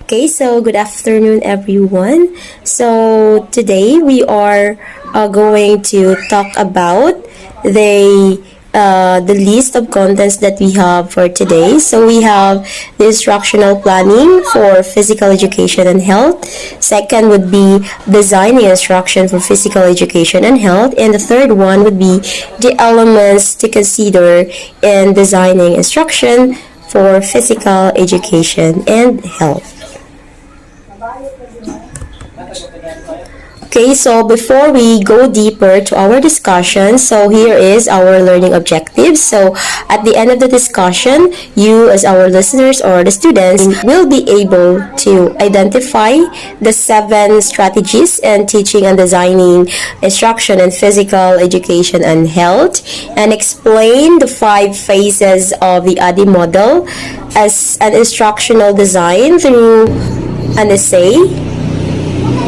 Okay, so good afternoon, everyone. So today we are going to talk about the the list of contents that we have for today. So we have the instructional planning for physical education and health. Second would be designing instruction for physical education and health, and the third one would be the elements to consider in designing instruction for physical education and health. Okay, so before we go deeper to our discussion, so here is our learning objectives. So at the end of the discussion, you as our listeners or the students will be able to identify the 7 strategies in teaching and designing instruction in physical education and health, and explain the 5 phases of the ADI model as an instructional design through an essay,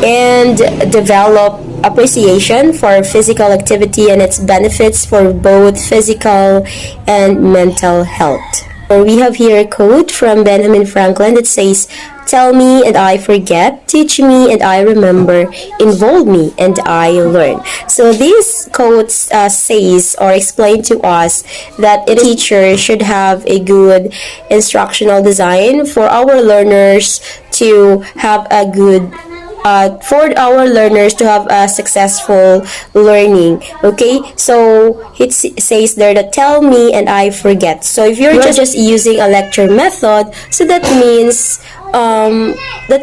and develop appreciation for physical activity and its benefits for both physical and mental health. We have here a quote from Benjamin Franklin that says, "Tell me and I forget, teach me and I remember, involve me and I learn." So this quote says or explain to us that a teacher should have a good instructional design for our learners to have a good for our learners to have a successful learning. Okay, so it says there that tell me and I forget. So if you're just using a lecture method, so that means that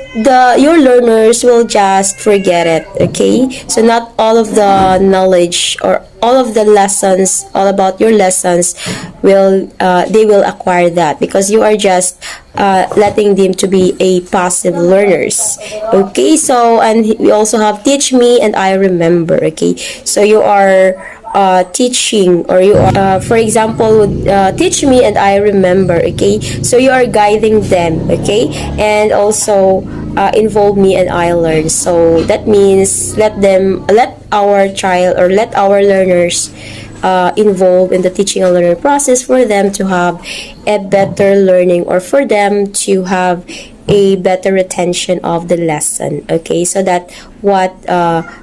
your learners will just forget it. Okay, so not all of the knowledge or all of the lessons, all about your lessons, will they will acquire that because you are just letting them to be a passive learners. Okay, so and we also have teach me and I remember. Okay, so you are teaching, or you are for example teach me and I remember. Okay, so you are guiding them. Okay, and also involve me and I learn. So that means let our child or let our learners involved in the teaching and learning process for them to have a better learning, or for them to have a better retention of the lesson. Okay, so that what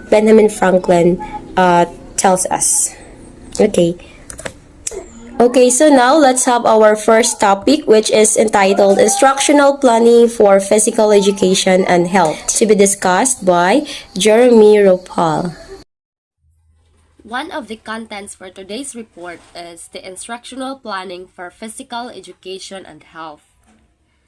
Benjamin Franklin tells us. Okay. Okay, so now let's have our first topic, which is entitled Instructional Planning for Physical Education and Health, to be discussed by Jeremy Ropal. One of the contents for today's report is the instructional planning for physical education and health.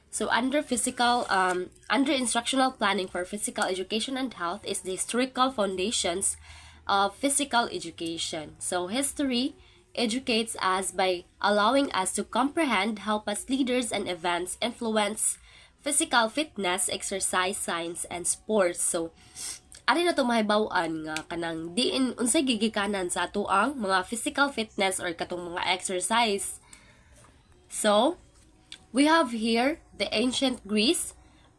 So under instructional planning for physical education and health is the historical foundations of physical education. So history educates us by allowing us to comprehend how past leaders and events influence physical fitness, exercise, science, and sports. So ari na to mahibaw-an nga kanang diin unsay gigikanan sa ato ang mga physical fitness or katong mga exercise. So we have here the ancient Greece,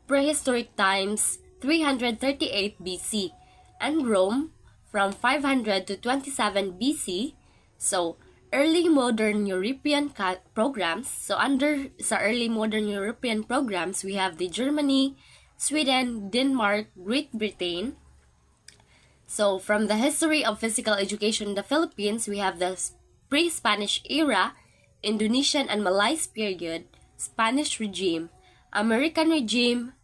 prehistoric times 338 BC, and Rome from 500 to 27 BC. So early modern European programs. So under sa early modern European programs, we have the Germany, Sweden, Denmark, Great Britain. So from the history of physical education in the Philippines, we have the pre-Spanish era, Indonesian and Malay's period, Spanish regime, American regime,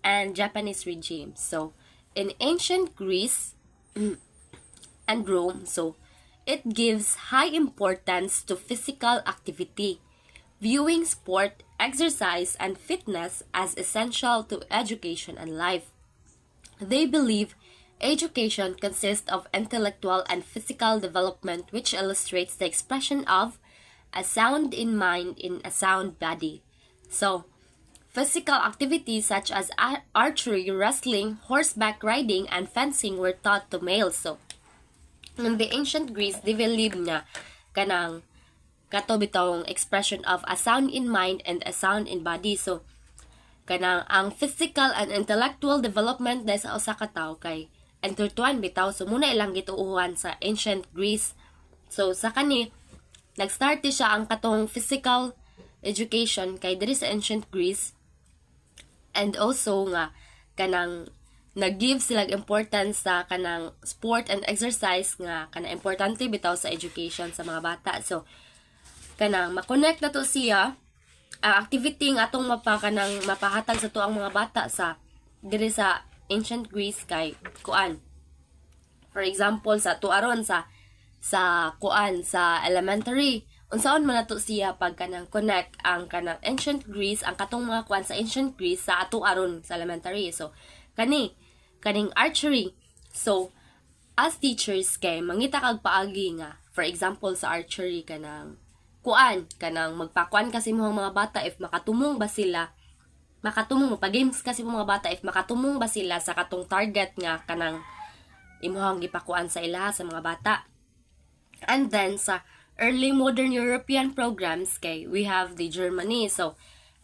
and Japanese regime. So in ancient Greece and Rome, so it gives high importance to physical activity, viewing sport, exercise, and fitness as essential to education and life. They believe education consists of intellectual and physical development, which illustrates the expression of a sound in mind in a sound body. So, physical activities such as archery, wrestling, horseback riding, and fencing were taught to males. So, in the ancient Greece, they believe na kanang kato bitong expression of a sound in mind and a sound in body. So, kanang ang physical and intellectual development dahil sa usa ka tawo kay intertwined bitaw. So, muna ilang gituuhan sa ancient Greece. So, sa kani, nag-start siya ang katong physical education kay diri sa ancient Greece. And also nga kanang nag-give sila importance sa kanang sport and exercise nga kanang importante bitaw sa education sa mga bata. So kanang ma-connect na to siya ang activity nga atong mapahatag sa to ang mga bata sa diri sa ancient Greece kay kuan. For example, sa tuaron sa kuan sa elementary, unsaon man nato siya pag kanang connect ang kanang ancient Greece, ang katong mga kuan sa ancient Greece sa atuaron sa elementary. So kaning archery. So as teachers kay mangita kag paagi nga, for example sa archery kanang magpakuan kasi mo mga bata if makatumong ba sila, pag-games kasi mo mga bata if makatumong ba sila sa katong target nga kanang imuhang gipakuan sa ila sa mga bata. And then sa early modern European programs kay we have the Germany. So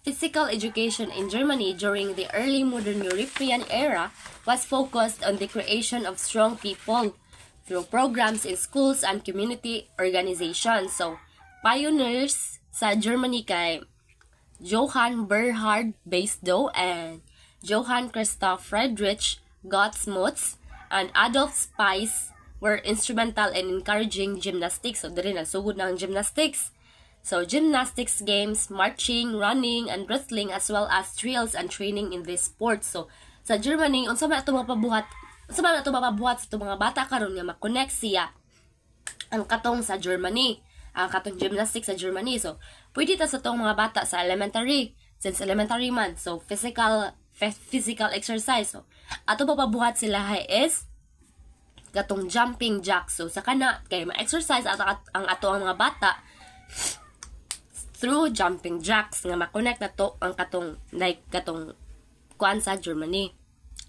physical education in Germany during the early modern European era was focused on the creation of strong people through programs in schools and community organizations. So pioneers sa Germany kay Johann Bernhard Beisdow and Johann Christoph Friedrich Gottsmutz and Adolf Spies were instrumental in encouraging gymnastics. So, dili nagsugod na ang gymnastics. So, gymnastics games, marching, running, and wrestling, as well as drills and training in this sport. So, sa Germany, unsa man ato mapabuhat sa itong mga bata karon nga ma-connect siya ang katong sa Germany, ang katong gymnastics sa Germany. So, pwede ta sa itong mga bata sa elementary, since elementary man. So, physical exercise. So, ato papabuhat sila is katong jumping jacks. So, sa kana, kay ma-exercise ang ato ang mga bata through jumping jacks nga ma-connect na to ang katong kuan sa Germany.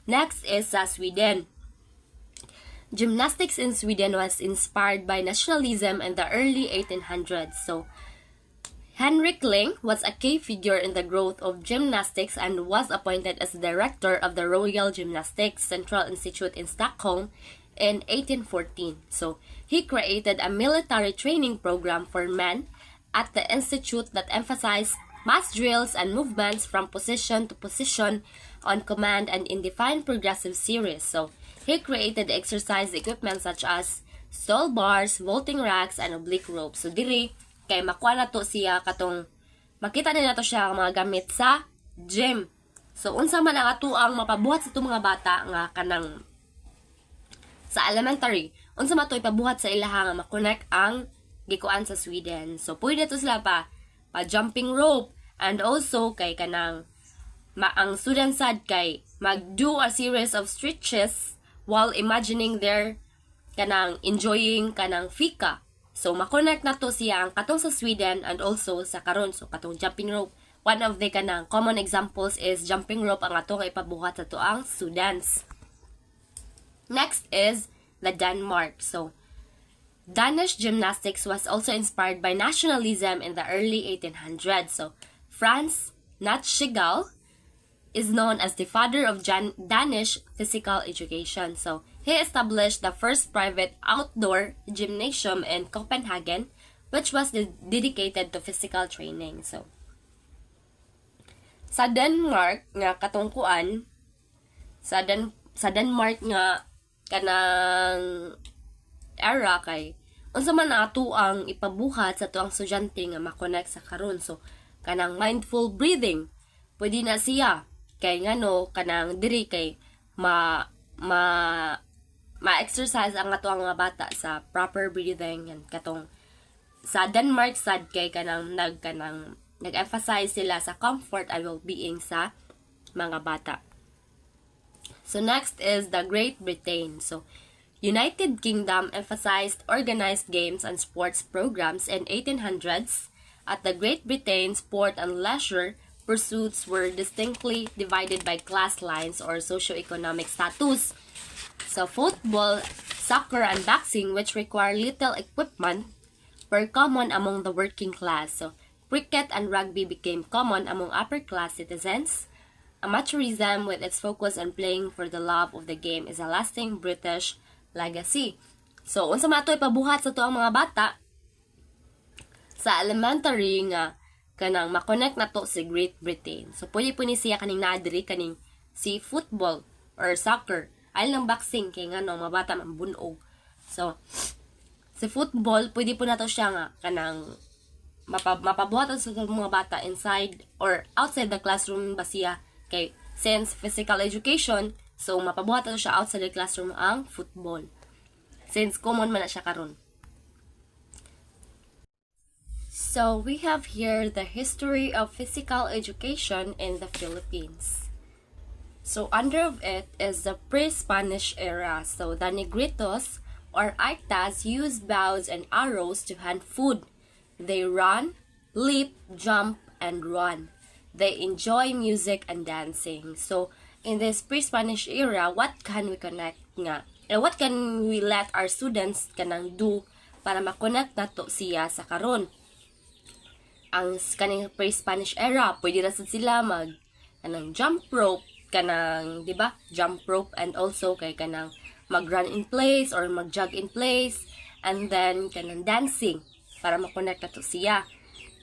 Next is sa Sweden. Gymnastics in Sweden was inspired by nationalism in the early 1800s. So, Henrik Ling was a key figure in the growth of gymnastics and was appointed as director of the Royal Gymnastics Central Institute in Stockholm in 1814. So, he created a military training program for men at the institute that emphasized mass drills and movements from position to position on command and in defined progressive series. So, he created exercise equipment such as stall bars, vaulting racks, and oblique ropes. So, diri kay makuha na to siya katong makita din na to siya mga gamit sa gym. So, unsa man ang atuang mapabuhat sa itong mga bata nga kanang sa elementary, unsa man to ipabuhat sa ilaha nga makonect ang gikuan sa Sweden. So, pwede to sila pa jumping rope, and also kay kanang ang student sad kay mag-do a series of stretches while imagining their kanang enjoying kanang fika. So, makonect na to siya ang katong sa Sweden and also sa karon. So, katong jumping rope. One of the kanang common examples is jumping rope ang atong ipabuhat sa to ang students. Next is the Denmark. So, Danish gymnastics was also inspired by nationalism in the early 1800s. So, Frans Natschigall is known as the father of Danish physical education. So, he established the first private outdoor gymnasium in Copenhagen, which was dedicated to physical training. So, sa Denmark nga katungkuan, sa Denmark nga kanang era kay unsa man ato ang ipabuhat sa tuang estudyante nga makonect sa karon. So, kanang mindful breathing, pwede na siya kay ngano kanang diri kay ma-exercise ang ato ang mga bata sa proper breathing and katong sa Denmark sad kay kanang nag-emphasize sila sa comfort and well-being sa mga bata. So next is the Great Britain. So United Kingdom emphasized organized games and sports programs in 1800s. At the Great Britain, sport and leisure pursuits were distinctly divided by class lines or socioeconomic status. So, football, soccer, and boxing, which require little equipment, were common among the working class. So, cricket and rugby became common among upper-class citizens. Amateurism, with its focus on playing for the love of the game, is a lasting British legacy. So, unsa man ato ipabuhat sa tuang mga bata sa elementary nga kanang makonect na to si Great Britain. So pwede po ni siya kaning naadiri kaning si football or soccer. Ay lang boxing kay nga no mabata man bunog. So si football pwede po nato siya nga kanang mapabuhatan sa mga bata inside or outside the classroom ba siya kay since physical education, so mapabuhatan siya outside the classroom ang football. Since common man na siya karon. So we have here the history of physical education in the Philippines. So under of it is the pre-Spanish era. So the Negritos or Aitas used bows and arrows to hunt food. They run, leap, jump, and run. They enjoy music and dancing. So in this pre-Spanish era, what can we connect nga? And what can we let our students kanang do para makonect nato siya sa karon? Ang kaning pre-Spanish era, pwede na sila kanang jump rope, kanang, di ba? Jump rope and also kay kanang mag-run in place or mag-jog in place and then kanang dancing para makonect nato siya.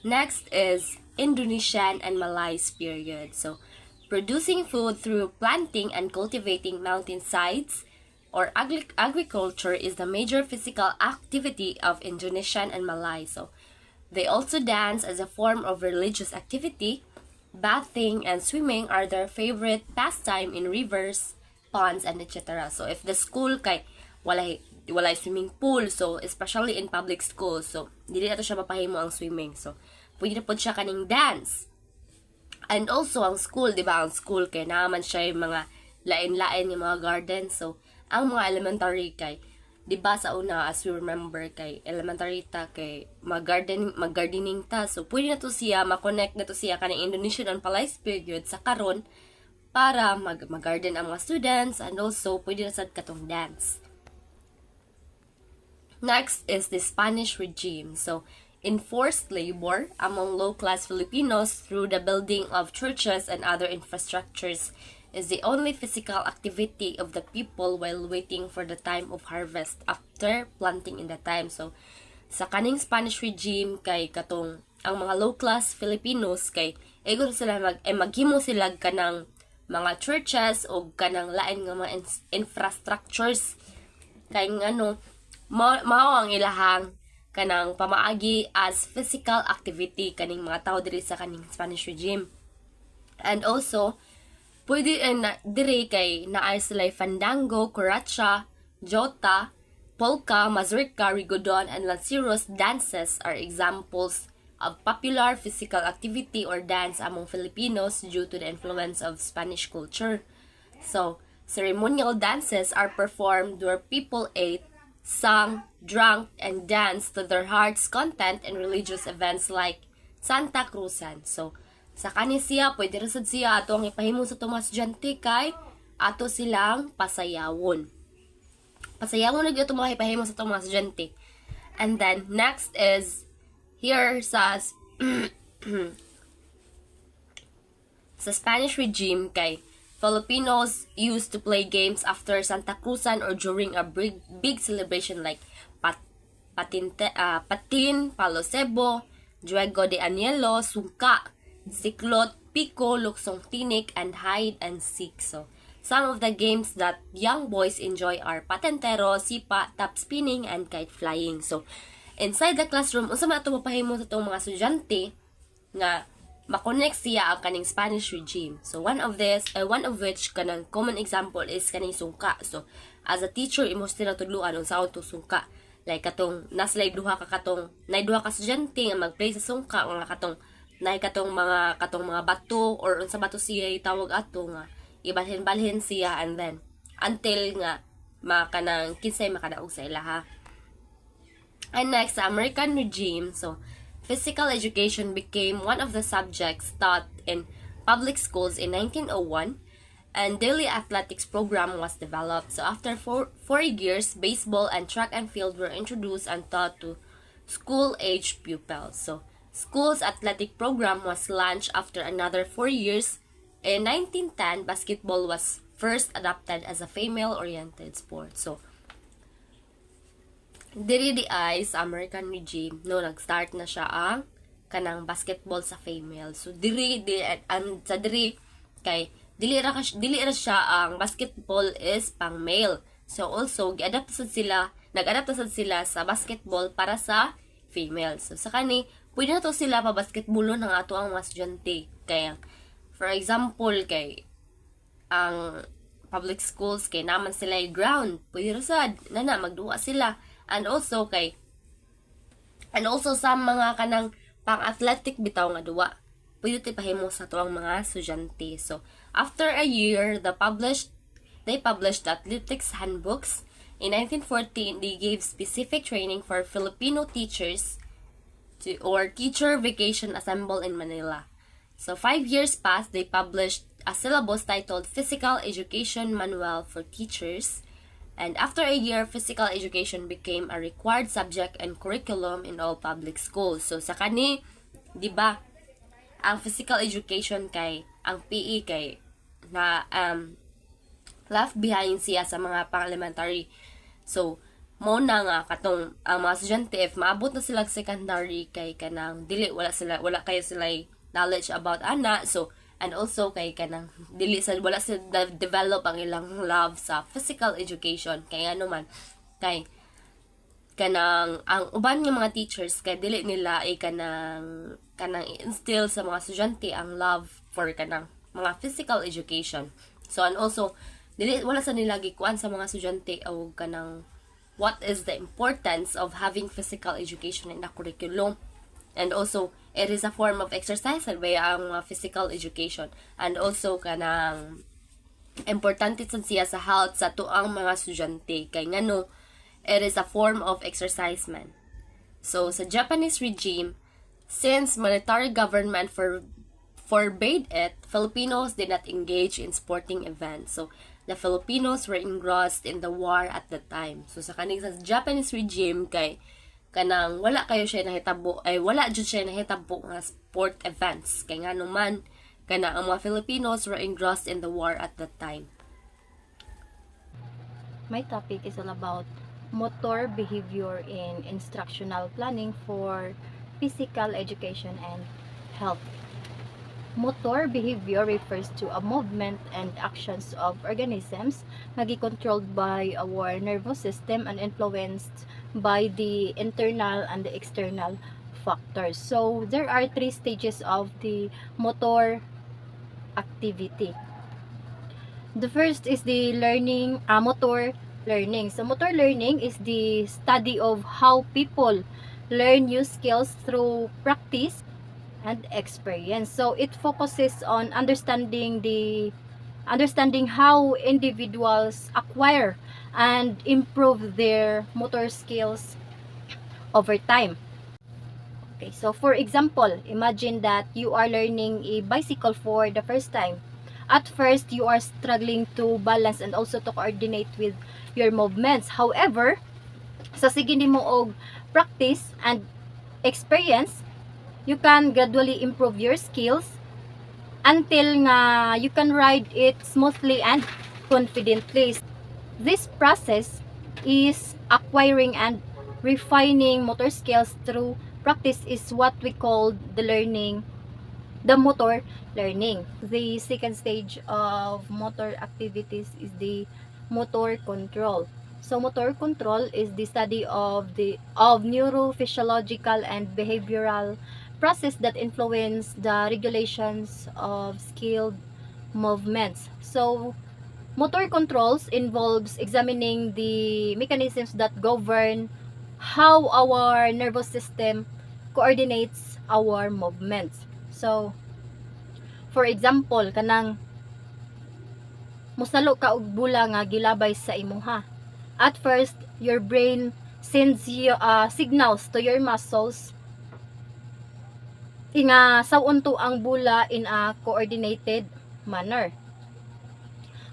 Next is Indonesian and Malays period. So, producing food through planting and cultivating mountainsides or agriculture is the major physical activity of Indonesian and Malay. So, they also dance as a form of religious activity. Bathing and swimming are their favorite pastime in rivers, ponds, and etc. So, if the school kay walay swimming pool, so especially in public schools, so dili nato siya mapahimo ang swimming. So, pwede na po siya kaning dance. And also, ang school, di ba? Ang school kay naman siya yung mga lain-lain yung mga garden. So, ang mga elementary kay di ba sa una, as we remember, kay elementary ta, kay mag-gardening ta. So, pwede na to siya, makonect na to siya kanang Indonesian and Malays period sa karon para mag-garden ang mga students and also pwede na sad katong dance. Next is the Spanish regime. So, enforced labor among low-class Filipinos through the building of churches and other infrastructures is the only physical activity of the people while waiting for the time of harvest after planting in the time. So, sa kaning Spanish regime kay katong ang mga low-class Filipinos kay egon sila maghimo sila kanang mga churches o kanang lain nga mga infrastructures kay ngano mao ang ilahang kanang pamaagi as physical activity kaning mga tao diri sa kaning Spanish regime. And also pwede diri kay naay sila fandango, kuracha, jota, polka, mazurka, rigodon, and lanceros dances are examples of popular physical activity or dance among Filipinos due to the influence of Spanish culture. So, ceremonial dances are performed where people ate, sang, drank, and danced to their heart's content in religious events like Santa Cruzan. So, sa kani siya, pwede rin siya ato ang ipahimo sa Tomas Jante kay ato silang pasayawon. Pasayawon na ito mga ipahimo sa Tomas Jante. And then, next is, here sa sa Spanish regime kay Filipinos used to play games after Santa Cruzan or during a big celebration like patin, palo sebo, juego de añelo, sungka, siklot, pico, luksong tinik, and hide and seek. So, some of the games that young boys enjoy are patentero, sipa, top spinning, and kite flying. So, inside the classroom, unsa man ato mapahimo sa itong mga estudyante nga makonect siya ang kaning Spanish regime. So, one of which kanang common example is kaning sungka. So, as a teacher, imo sila tudluan unsa to sungka. Like katong naslay duha ka estudyante nga mag-play sa sungka nga katong mga bato or unsa bato siya itawag ato nga ibalhin siya and then until nga makanang kinsay makadaog sa ilaha. And next, the American regime. So, physical education became one of the subjects taught in public schools in 1901 and daily athletics program was developed. So, after 4 years, baseball and track and field were introduced and taught to school-age pupils. So, school's athletic program was launched after another 4 years. In 1910, basketball was first adopted as a female-oriented sport. So, diri di ay sa American regime, no, nag-start na siya ang kanang basketball sa female. So sa diri kay dili ra siya ang basketball is pang male. So also nag-adapt sila sa basketball para sa female. So sa kani pwede na to sila pa basketballon ng ato ang mga estudyante. Kaya for example kay ang public schools kay naman sila yung ground, pwede rasad nana magduwa sila. And also sa mga kanang pang-athletic bitaw nga duwa, pwede ti pahimo sa tuwang mga estudyante. So after a year, they published the athletics handbooks. In 1914, they gave specific training for Filipino teachers or teacher vacation assemble in Manila. So 5 years passed, they published a syllabus titled Physical Education Manual for Teachers. And after a year, physical education became a required subject and curriculum in all public schools. So sa kani, di ba, ang physical education kay, ang PE kay, na left behind siya sa mga pang-elementary. So, mo na nga katong ang mga estudyante if maabot na sila secondary kay kanang dili wala kayo sila knowledge about ana. So and also kay kanang wala sila develop ang ilang love sa physical education kay ano man kay kanang ang uban nga mga teachers kay dili nila ay kanang instill sa mga estudyante ang love for kanang mga physical education. So and also wala sa nila gikuan sa mga estudyante o kanang what is the importance of having physical education in the curriculum. And also, it is a form of exercise by ang physical education. And also, kanang importante siya sa health sa tuang mga estudyante. Kay ngano, it is a form of exercise man. So, sa Japanese regime, since military government forbade it, Filipinos did not engage in sporting events. So, the Filipinos were engrossed in the war at the time. So, sa kaning sa Japanese regime, kay kanang wala jud siya nahitabo nga sport events kay ngano man kana ang mga Filipinos were engrossed in the war at that time. My topic is all about motor behavior in instructional planning for physical education and health. Motor behavior refers to a movement and actions of organisms controlled by our nervous system and influenced by the internal and the external factors. So there are 3 stages of the motor activity. The first is the motor learning. So motor learning is the study of how people learn new skills through practice and experience. So it focuses on understanding how individuals acquire and improve their motor skills over time. Okay, so for example, imagine that you are learning a bicycle for the first time. At first, you are struggling to balance and also to coordinate with your movements. However, sa sige nimo og practice and experience, you can gradually improve your skills until nga you can ride it smoothly and confidently. This process is acquiring and refining motor skills through practice is what we call the motor learning. The second stage of motor activities is the motor control. So motor control is the study of neurophysiological and behavioral process that influence the regulations of skilled movements. So motor controls involves examining the mechanisms that govern how our nervous system coordinates our movements. So for example, kanang musalo ka og bula nga gilabay sa imuha. At first, your brain sends you signals to your muscles nga sawon to ang bula in a coordinated manner.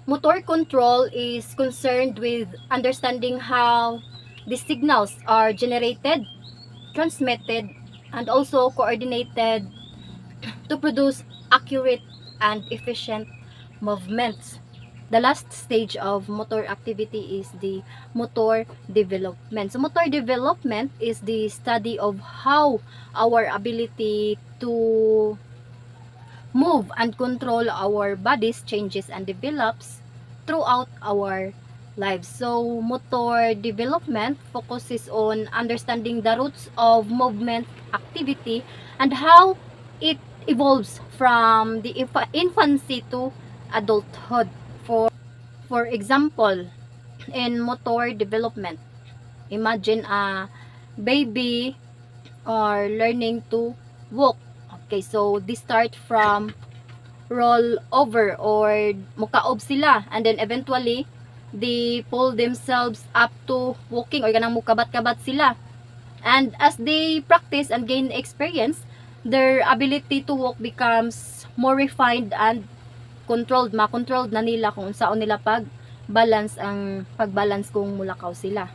Motor control is concerned with understanding how the signals are generated, transmitted, and also coordinated to produce accurate and efficient movements. The last stage of motor activity is the motor development. So motor development is the study of how our ability to move and control our bodies changes and develops throughout our lives. So motor development focuses on understanding the roots of movement activity and how it evolves from the infancy to adulthood. For example, in motor development, imagine a baby or learning to walk. Okay, so they start from roll over or mukaob sila, and then eventually they pull themselves up to walking or ganang mukabat-kabat sila. And as they practice and gain experience, their ability to walk becomes more refined and controlled. Ma-controlled na nila kung saan nila pag-balance kung mulakaw sila.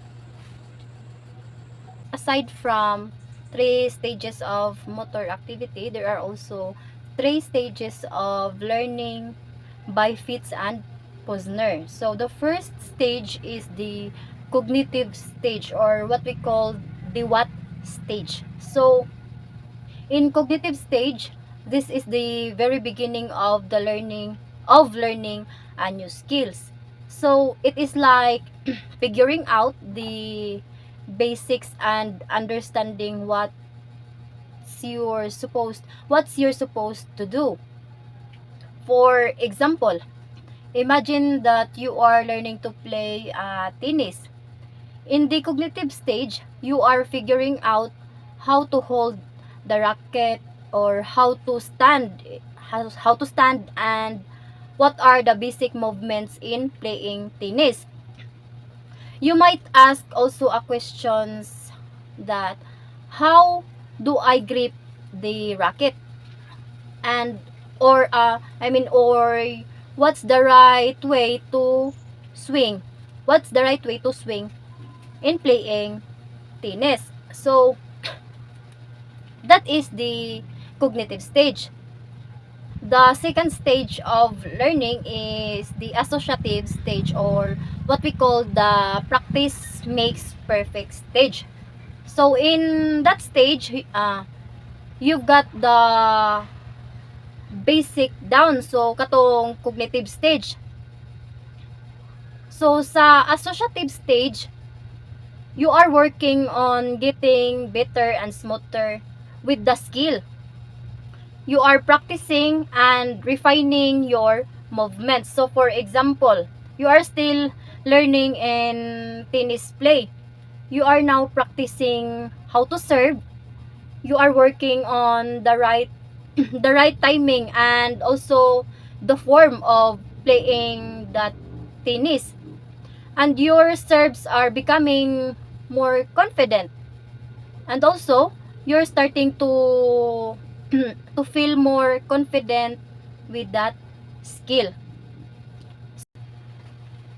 Aside from 3 stages of motor activity, there are also 3 stages of learning by Fitz and Posner. So the first stage is the cognitive stage, or what we call the what stage. So in cognitive stage, this is the very beginning of the learning a new skills. So it is like figuring out the basics and understanding what's you're supposed to do. For example, imagine that you are learning to play tennis. In the cognitive stage, you are figuring out how to hold the racket, or how to stand and what are the basic movements in playing tennis. You might ask also a questions that how do I grip the racket, and or what's the right way to swing? What's the right way to swing in playing tennis? So that is the cognitive stage. The second stage of learning is the associative stage, or what we call the practice makes perfect stage. So in that stage, you've got the basic down, so katong cognitive stage. So sa associative stage, you are working on getting better and smoother with the skill. You are practicing and refining your movements. So for example, you are still learning in tennis play. You are now practicing how to serve. You are working on the right the right timing and also the form of playing that tennis. And your serves are becoming more confident. And also, you're starting to to feel more confident with that skill.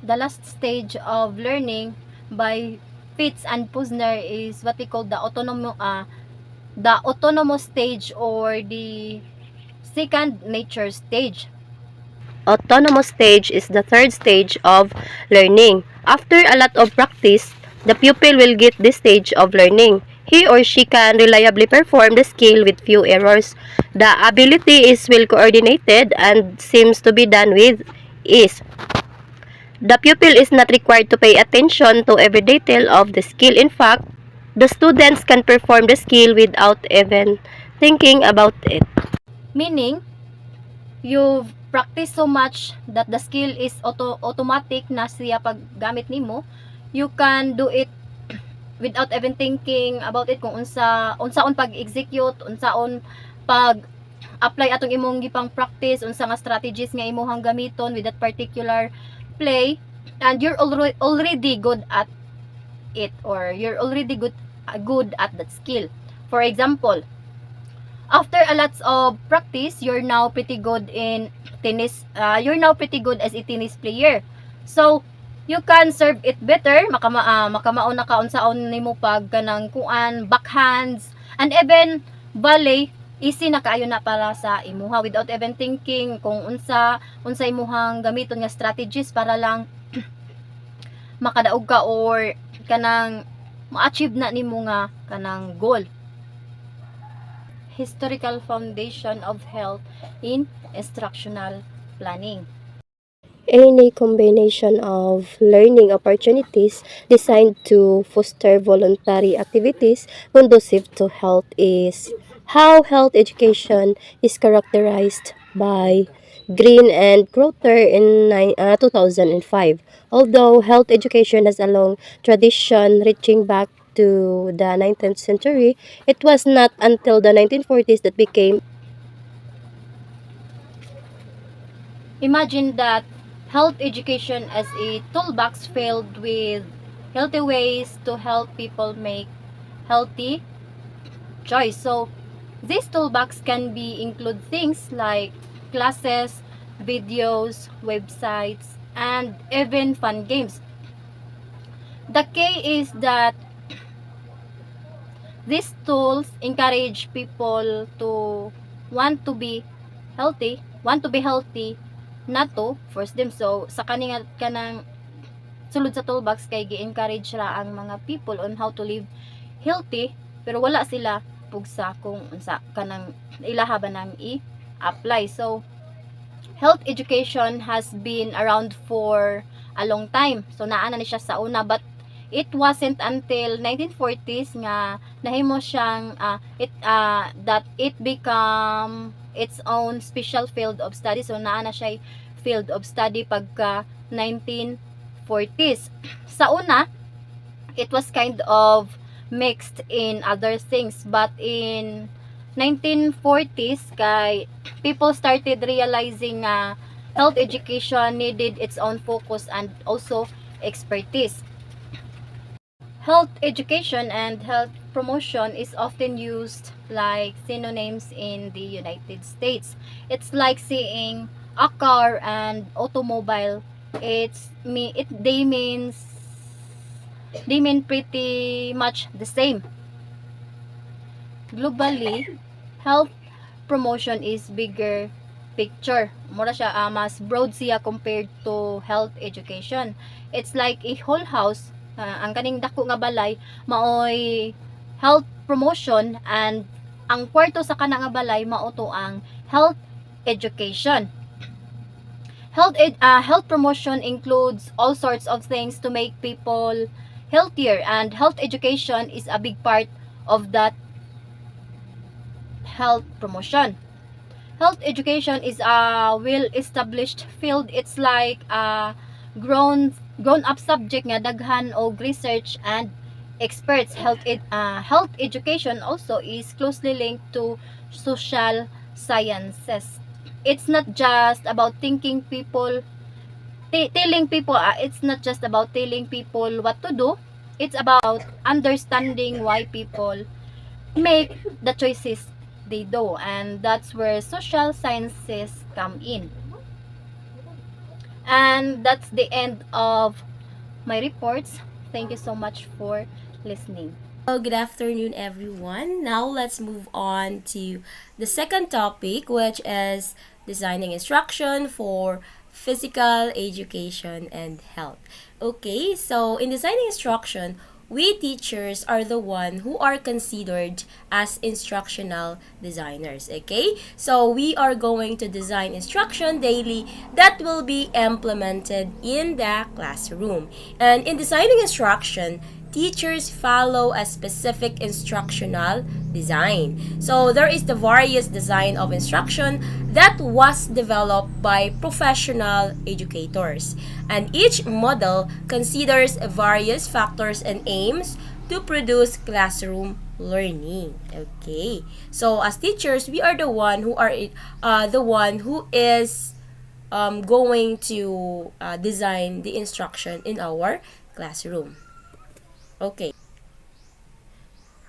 The last stage of learning by Fitz and Posner is what we call the autonomous stage, or the second nature stage. Autonomous stage is the third stage of learning. After a lot of practice, the pupil will get this stage of learning. He or she can reliably perform the skill with few errors. The ability is well coordinated and seems to be done with ease. The pupil is not required to pay attention to every detail of the skill. In fact, the students can perform the skill without even thinking about it. Meaning, you've practiced so much that the skill is automatic na siya paggamit nimo. You can do it without even thinking about it, kung unsaon pag-execute, unsaon pag apply atong imong gipang practice, unsa nga strategies nga imong gamiton with that particular play, and you're already good at it, or you're already good at that skill. For example, after a lot of practice, you're now pretty good in tennis. You're now pretty good as a tennis player. So you can serve it better, makamaon na kaon saon nimo pag kanang kuan backhands, and even volley. easy na kaayo na para sa imuha without even thinking kung unsa imuhang gamiton nga strategies para lang makadaog ka or kanang ma-achieve na nimo nga kanang goal. Historical foundation of health in instructional planning. Any combination of learning opportunities designed to foster voluntary activities conducive to health is how health education is characterized by Green and Crowther in 2005. Although health education has a long tradition reaching back to the 19th century, it was not until the 1940s that became Imagine that health education as a toolbox filled with healthy ways to help people make healthy choice. So this toolbox can be include things like classes, videos, websites, and even fun games. The key is that these tools encourage people to want to be healthy, not to force them. So sa kaninga kanang sulod sa toolbox kay gi-encourage ra ang mga people on how to live healthy, pero wala sila pugsa kung unsa kanang ilaha ba nang i-apply. So health education has been around for a long time. So naa na ni siya sa una, but it wasn't until 1940s nga nahimo siyang that it become its own special field of study. So naa na siya field of study pagka 1940s. Sa una, it was kind of mixed in other things, but in 1940s kay people started realizing nga health education needed its own focus and also expertise. Health education and health promotion is often used like synonyms in the United States. It's like saying a car and automobile. They mean pretty much the same. Globally, health promotion is bigger picture. Mura siya mas broad siya compared to health education. It's like a whole house. Ang kaning dako nga balay maoy health promotion, and ang kwarto sa kana nga balay mao to ang health education. Health promotion includes all sorts of things to make people healthier, and health education is a big part of that health promotion. Health education is a well-established field. It's like a grown-up subject nga daghan og research and experts. Health education also is closely linked to social sciences. It's not just about telling people it's not just about telling people what to do. It's about understanding why people make the choices they do, and that's where social sciences come in. And that's the end of my reports. Thank you so much for listening. Well, good afternoon, everyone. Now let's move on to the second topic, which is designing instruction for physical education and health. Okay, so in designing instruction, we teachers are the one who are considered as instructional designers. Okay, so we are going to design instruction daily that will be implemented in the classroom. And in designing instruction, teachers follow a specific instructional design. So there is the various design of instruction that was developed by professional educators. And each model considers various factors and aims to produce classroom learning. Okay. So as teachers, we are the one who is going to design the instruction in our classroom. Okay.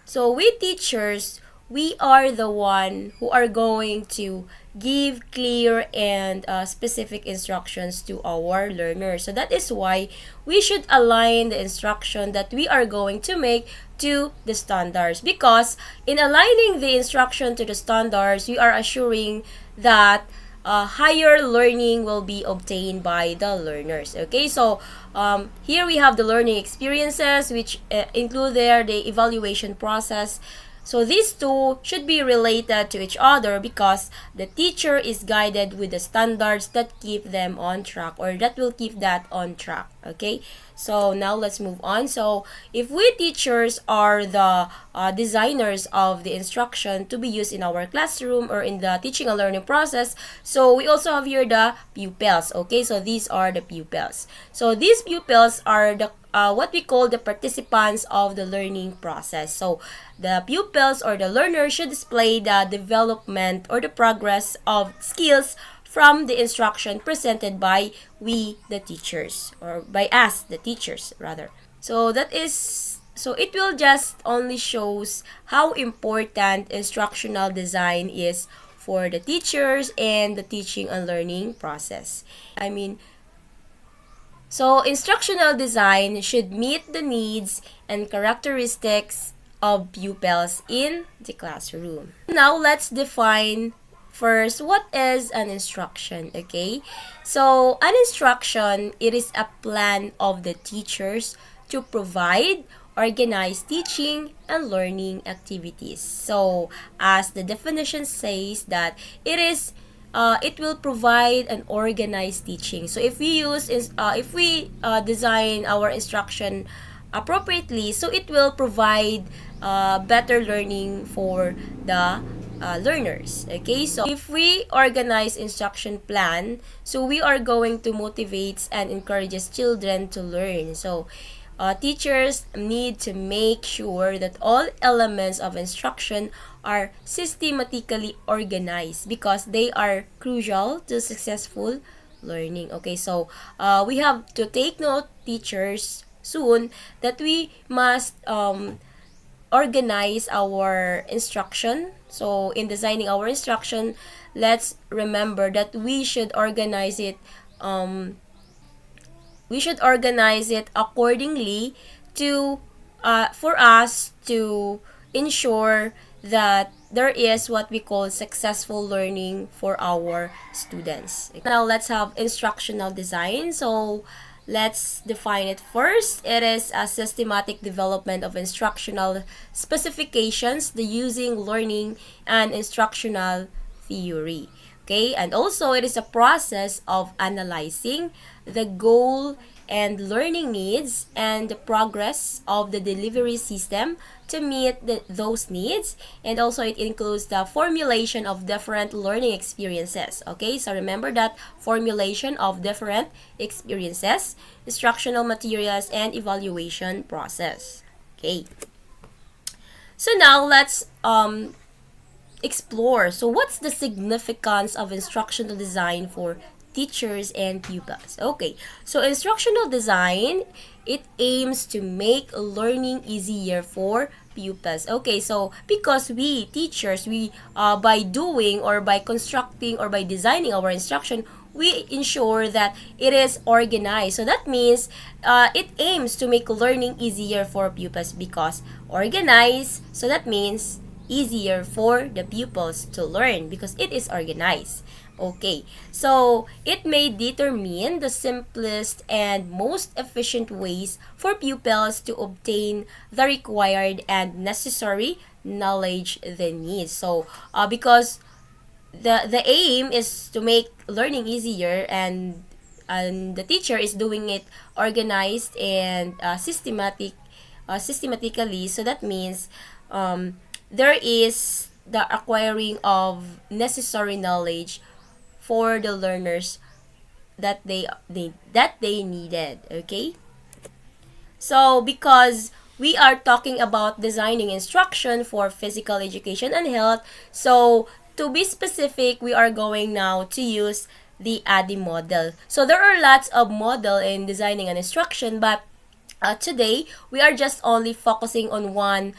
So we teachers, we are the one who are going to give clear and specific instructions to our learners. So that is why we should align the instruction that we are going to make to the standards, because in aligning the instruction to the standards, we are assuring that higher learning will be obtained by the learners. Okay, so here we have the learning experiences, which include there the evaluation process. So these two should be related to each other because the teacher is guided with the standards that keep them on track, or that will keep that on track. Okay, so now let's move on. So if we teachers are the designers of the instruction to be used in our classroom or in the teaching and learning process, so we also have here the pupils. Okay, so these are the pupils. So these pupils are the what we call the participants of the learning process. So the pupils or the learners should display the development or the progress of skills from the instruction presented by we the teachers, or by us the teachers rather. So that is, so it will just only shows how important instructional design is for the teachers and the teaching and learning process. So instructional design should meet the needs and characteristics of pupils in the classroom. Now let's define first what is an instruction. Okay, so an instruction, it is a plan of the teachers to provide organize teaching and learning activities. So as the definition says, that it will provide an organized teaching. So if we design our instruction appropriately, so it will provide better learning for the learners. Okay, so if we organize instruction plan, so we are going to motivate and encourages children to learn. So teachers need to make sure that all elements of instruction are systematically organized because they are crucial to successful learning. Okay, so we have to take note, teachers, soon, that we must organize our instruction. So in designing our instruction, let's remember that we should organize it accordingly to for us to ensure that there is what we call successful learning for our students. Now let's have instructional design. So let's define it first. It is a systematic development of instructional specifications, the using, learning, and instructional theory. Okay, and also it is a process of analyzing the goal and learning needs and the progress of the delivery system to meet those needs, and also it includes the formulation of different learning experiences. Okay, so remember that formulation of different experiences, instructional materials, and evaluation process. Okay, so now let's explore. So what's the significance of instructional design for teachers and pupils? Okay, so instructional design, it aims to make learning easier for pupils. Okay, so because we teachers, we by doing or by constructing or by designing our instruction, we ensure that it is organized. So that means it aims to make learning easier for pupils because organized. So that means easier for the pupils to learn because it is organized. Okay, so it may determine the simplest and most efficient ways for pupils to obtain the required and necessary knowledge they need. So because the aim is to make learning easier, and the teacher is doing it organized and systematically. So that means there is the acquiring of necessary knowledge for the learners that they needed. Okay, so because we are talking about designing instruction for physical education and health, so to be specific, we are going now to use the ADDIE model. So there are lots of model in designing an instruction, but today, we are just only focusing on one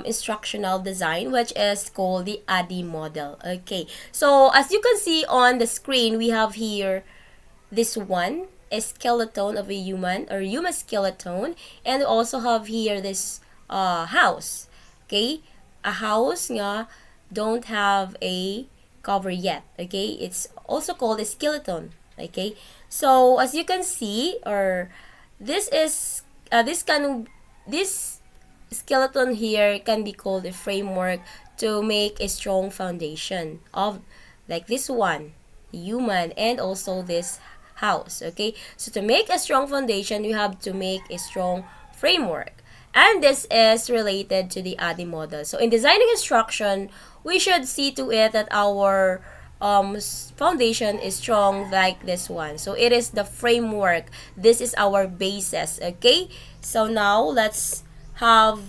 instructional design, which is called the ADDIE model. Okay, so as you can see on the screen, we have here this one, a skeleton of a human or human skeleton, and we also have here this house. Okay, a house nga don't have a cover yet. Okay, it's also called a skeleton. Okay, so as you can see, or this is this skeleton here can be called a framework to make a strong foundation of, like this one, human, and also this house. Okay, so to make a strong foundation, you have to make a strong framework, and this is related to the ADDIE model. So in designing instruction, we should see to it that our foundation is strong, like this one. So it is the framework. This is our basis. Okay, so now let's have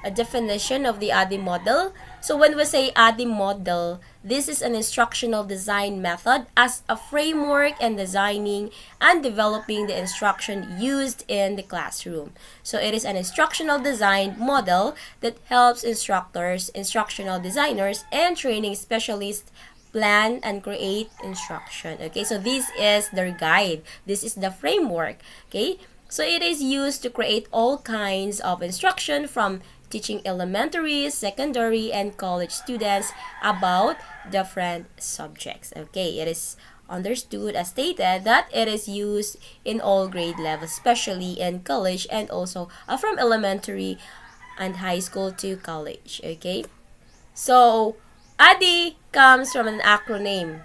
a definition of the ADDIE model. So when we say ADDIE model, this is an instructional design method as a framework in designing and developing the instruction used in the classroom. So it is an instructional design model that helps instructors, instructional designers, and training specialists plan and create instruction. Okay, so this is their guide. This is the framework. Okay, so it is used to create all kinds of instruction, from teaching elementary, secondary, and college students about different subjects. Okay, it is understood as stated that it is used in all grade levels, especially in college, and also from elementary and high school to college. Okay, so ADDIE comes from an acronym.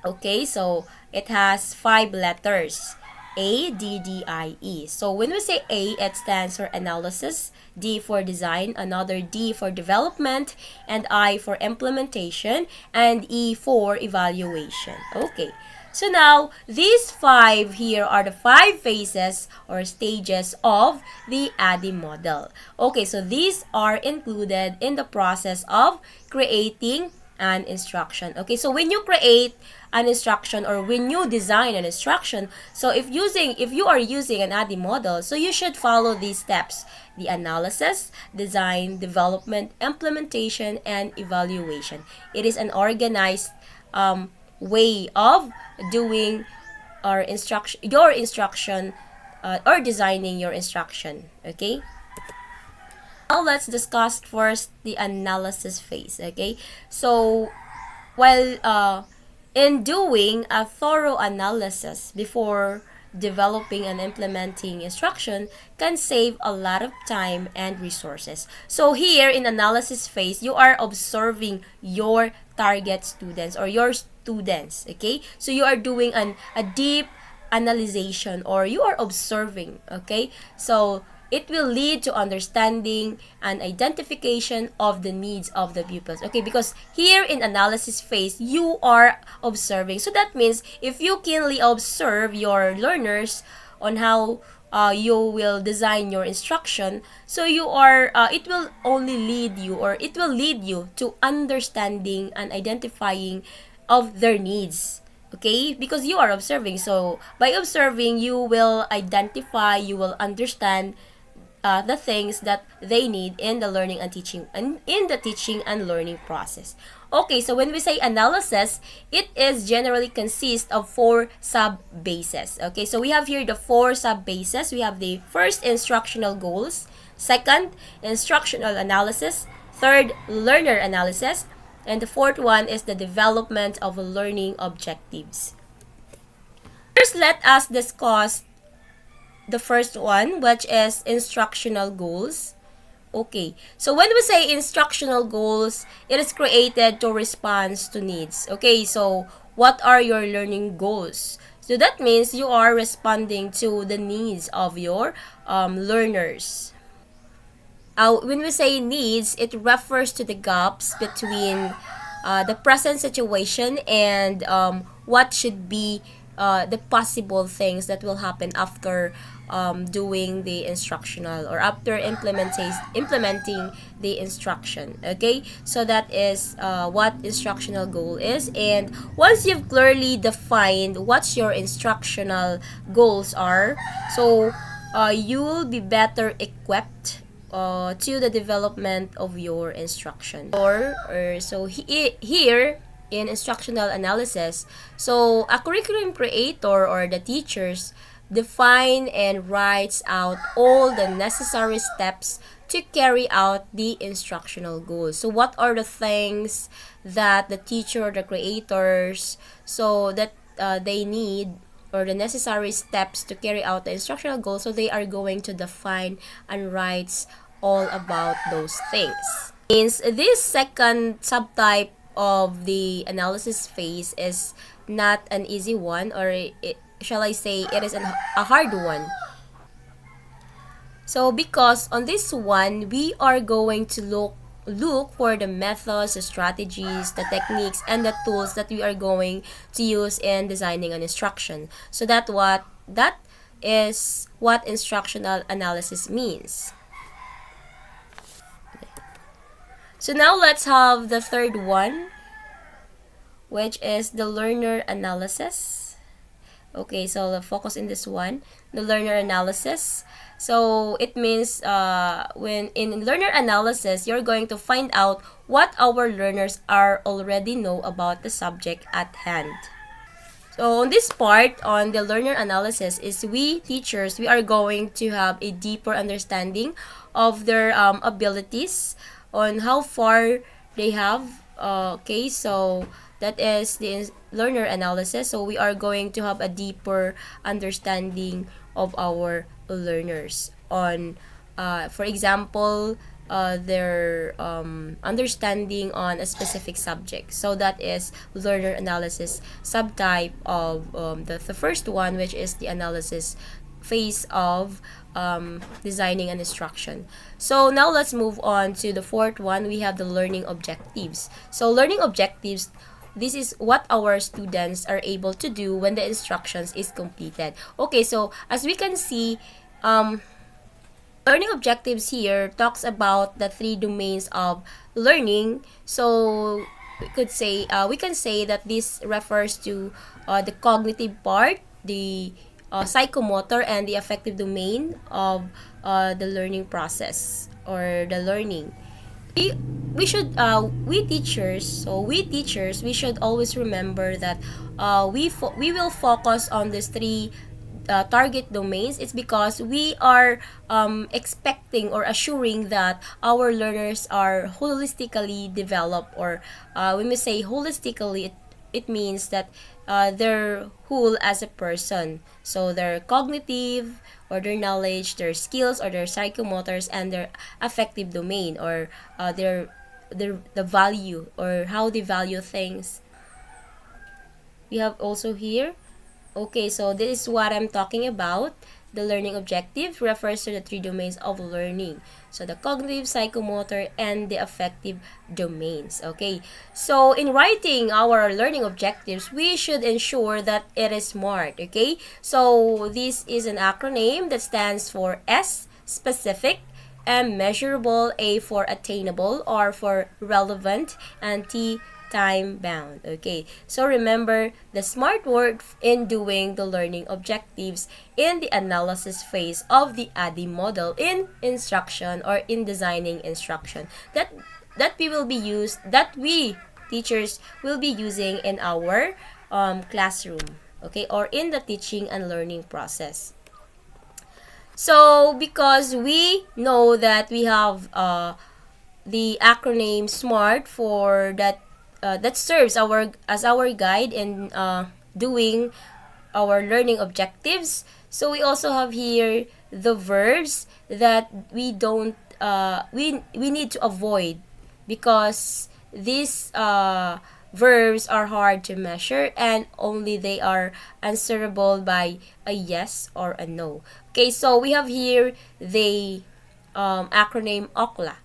Okay, so it has 5 letters. A, D, D, I, E. So when we say A, it stands for analysis, D for design, another D for development, and I for implementation, and E for evaluation. Okay, so now these 5 here are the 5 phases or stages of the ADDIE model. Okay, so these are included in the process of creating an instruction. Okay, so when you create an instruction, or when you design an instruction, so if you are using an ADDIE model, so you should follow these steps: the analysis, design, development, implementation, and evaluation. It is an organized way of doing your instruction or designing your instruction. Okay, now let's discuss first the analysis phase. Okay, so while in doing a thorough analysis before developing and implementing instruction can save a lot of time and resources. So here in analysis phase, you are observing your target students or your students. Okay, so you are doing a deep analyzation, or you are observing. Okay, so it will lead to understanding and identification of the needs of the pupils. Okay, because here in analysis phase, you are observing. So that means if you keenly observe your learners on how you will design your instruction, so you are it will only lead you, or it will lead you to understanding and identifying of their needs. Okay, because you are observing. So by observing, you will identify, you will understand the things that they need in the learning and teaching, and in the teaching and learning process. Okay, so when we say analysis, it is generally consists of 4 sub-bases. Okay, so we have here the 4 sub-bases. We have the first, instructional goals; second, instructional analysis; third, learner analysis; and the fourth one is the development of learning objectives. First, let us discuss the first one, which is instructional goals. Okay, so when we say instructional goals, it is created to respond to needs. Okay, so what are your learning goals? So that means you are responding to the needs of your learners. When we say needs, it refers to the gaps between the present situation and what should be the possible things that will happen after doing the instructional, or after implementing the instruction. Okay, so that is what instructional goal is. And once you've clearly defined what your instructional goals are, so you will be better equipped to the development of your instruction. Here in instructional analysis, so a curriculum creator or the teachers define and writes out all the necessary steps to carry out the instructional goals. So what are the things that the teacher or the creators so that they need, or the necessary steps to carry out the instructional goals? So they are going to define and write all about those things. Means this second subtype of the analysis phase is not an easy one, or shall I say it is a hard one. So because on this one, we are going to look for the methods, the strategies, the techniques, and the tools that we are going to use in designing an instruction. So that is what instructional analysis means. So now let's have the third one, which is the learner analysis. Okay, so the focus in this one, the learner analysis. So it means when in learner analysis, you're going to find out what our learners are already know about the subject at hand. So on this part, on the learner analysis, is we teachers, we are going to have a deeper understanding of their abilities, on how far they have. Okay, so that is the learner analysis. So we are going to have a deeper understanding of our learners on, for example, their understanding on a specific subject. So that is learner analysis subtype of the first one, which is the analysis phase of designing an instruction. So now let's move on to the fourth one. We have the learning objectives. So learning objectives, this is what our students are able to do when the instructions is completed. Okay, so as we can see, learning objectives here talks about the three domains of learning. So we can say that this refers to the cognitive part, the psychomotor, and the affective domain of the learning process or the learning. We teachers we should always remember that we will focus on these three target domains. It's because we are expecting or assuring that our learners are holistically developed, or when we say holistically, it means that they're whole as a person. So their cognitive or their knowledge, their skills or their psychomotors, and their affective domain, or the value or how they value things. We have also here. Okay, so this is what I'm talking about. The learning objective refers to the three domains of learning. So the cognitive, psychomotor, and the affective domains. Okay, so in writing our learning objectives, we should ensure that it is SMART. Okay, so this is an acronym that stands for S, specific, M, measurable, A for attainable or for relevant, and T, time bound. Okay, so remember the SMART word in doing the learning objectives in the analysis phase of the ADDIE model in instruction or in designing instruction that we teachers will be using in our classroom, okay, or in the teaching and learning process. So because we know that we have the acronym SMART for that, that serves as our guide in doing our learning objectives. So we also have here the verbs that we don't we need to avoid, because these verbs are hard to measure and only they are answerable by a yes or a no. Okay, so we have here the acronym OCLA,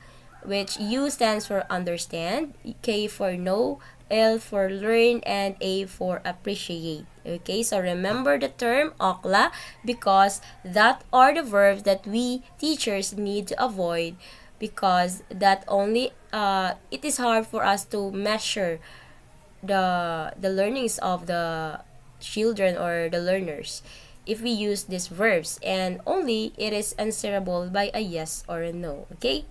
which U stands for understand, K for know, L for learn, and A for appreciate. Okay, so remember the term OCLA because that are the verbs that we teachers need to avoid, because that only it is hard for us to measure the learnings of the children or the learners. if we use these verbs, and only it is answerable by a yes or a no. Okay,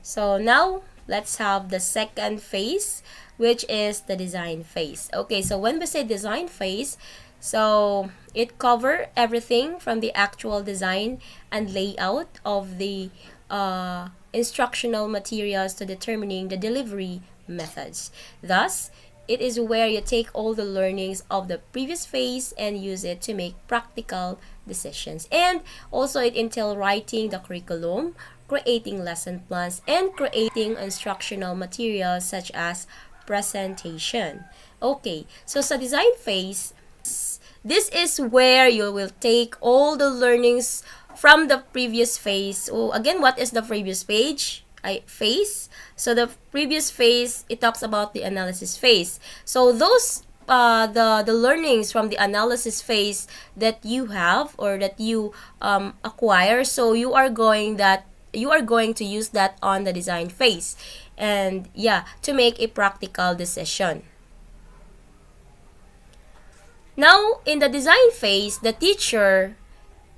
so now let's have the second phase, which is the design phase. Okay, so when we say design phase, so it covers everything from the actual design and layout of the instructional materials to determining the delivery methods. Thus, it is where you take all the learnings of the previous phase and use it to make practical decisions. And also it entails writing the curriculum, creating lesson plans, and creating instructional materials such as presentation. Okay, so sa design phase, this is where you will take all the learnings from the previous phase. Oh, again, what is the previous phase? So the previous phase, it talks about the analysis phase. So those the learnings from the analysis phase that you have or that you acquire, so you are going to use that on the design phase, and yeah, to make a practical decision. Now, in the design phase, the teacher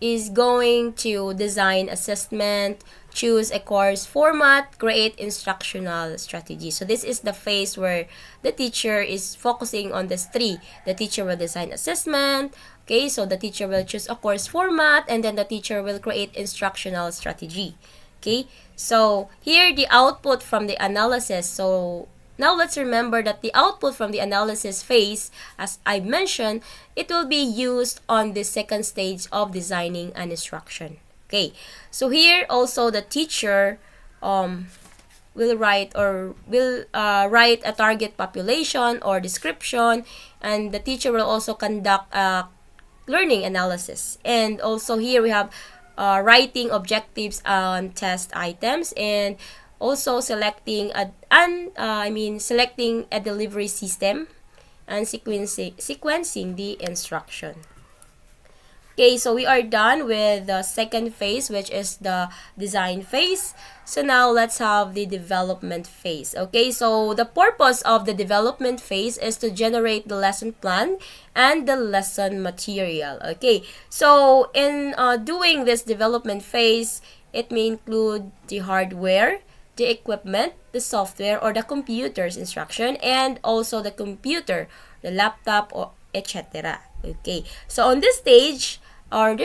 is going to design assessment, choose a course format, create instructional strategy. So this is the phase where the teacher is focusing on these three. The teacher will design assessment, okay, so the teacher will choose a course format, and then the teacher will create instructional strategy. Okay, so here the output from the analysis. So now let's remember that the output from the analysis phase, as I mentioned, it will be used on the second stage of designing an instruction. Okay, so here also the teacher will write a target population or description, and the teacher will also conduct a learning analysis. And also here we have writing objectives on test items, and also selecting a delivery system and sequencing the instruction. Okay, so we are done with the second phase, which is the design phase. So now let's have the development phase. Okay, so the purpose of the development phase is to generate the lesson plan and the lesson material. Okay, so in doing this development phase, it may include the hardware, the equipment, the software, or the computer's instruction, and also the computer, the laptop, or etc. Okay, so on this stage or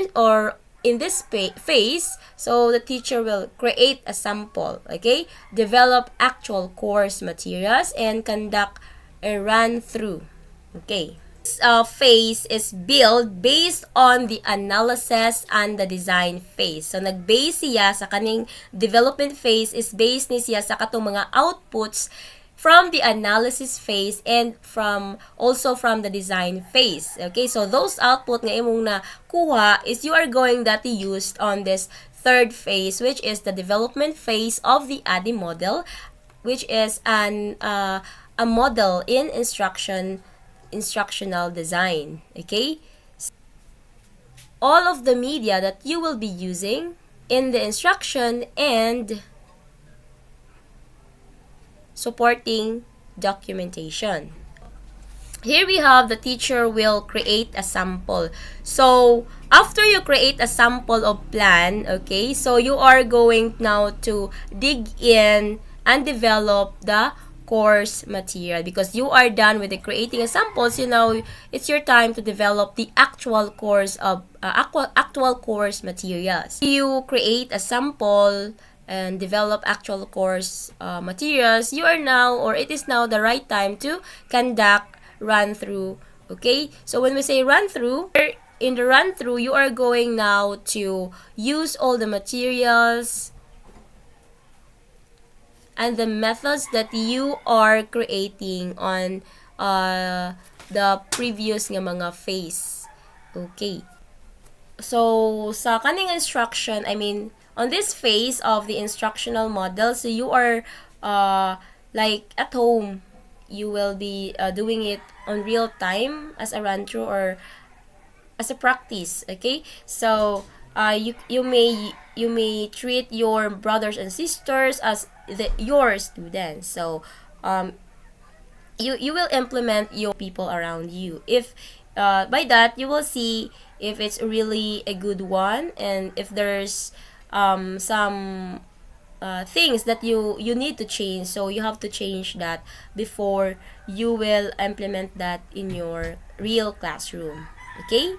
in this phase, so the teacher will create a sample, okay, develop actual course materials, and conduct a run-through. Okay, this phase is built based on the analysis and the design phase. So nag-base siya sa kaning development phase, is based ni siya sa katong mga outputs from the analysis phase and also from the design phase. Okay, so those output nga imong nakuha is you are going that used on this third phase, which is the development phase of the ADDIE model, which is a model in instructional design. Okay, all of the media that you will be using in the instruction and supporting documentation. Here we have the teacher will create a sample. So after you create a sample of plan, okay, so you are going now to dig in and develop the course material, because you are done with the creating a sample. So now it's your time to develop the actual course materials. You create a sample and develop actual course materials, it is now the right time to conduct run-through. Okay, so when we say run-through, in the run-through, you are going now to use all the materials and the methods that you are creating on the previous nga mga phase. Okay, so sa kaning instruction, on this phase of the instructional model, so you are like at home, you will be doing it on real time as a run-through or as a practice. Okay, so you may treat your brothers and sisters as your students. So you will implement your people around you. If by that, you will see if it's really a good one, and if there's some things that you need to change, so you have to change that before you will implement that in your real classroom. Okay,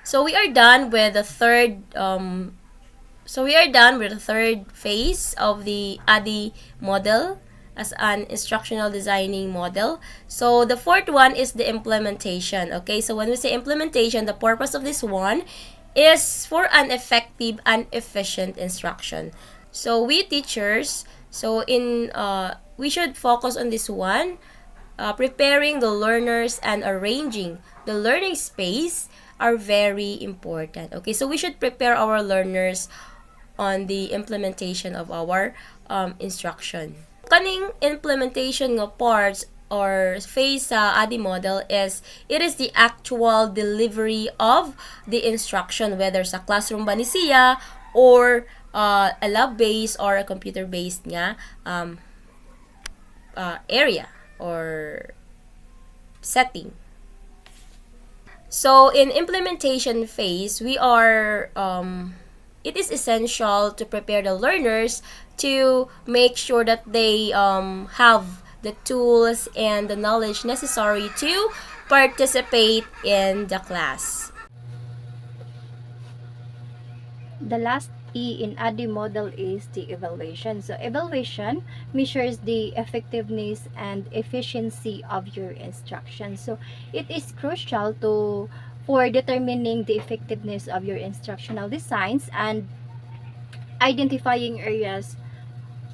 so we are done with the third phase of the ADDIE model as an instructional designing model. So the fourth one is the implementation. Okay, so when we say implementation, the purpose of this one is for an effective and efficient instruction. So we teachers, we should focus on this one, preparing the learners and arranging the learning space are very important. Okay, so we should prepare our learners on the implementation of our instruction. Kaning implementation ng parts or phase sa ADDIE model is, it is the actual delivery of the instruction, whether sa classroom ba ni siya or a lab-based or a computer-based nga area or setting. So in implementation phase, it is essential to prepare the learners to make sure that they have the tools and the knowledge necessary to participate in the class. The last E in ADDIE model is the evaluation. So evaluation measures the effectiveness and efficiency of your instruction. So it is crucial for determining the effectiveness of your instructional designs and identifying areas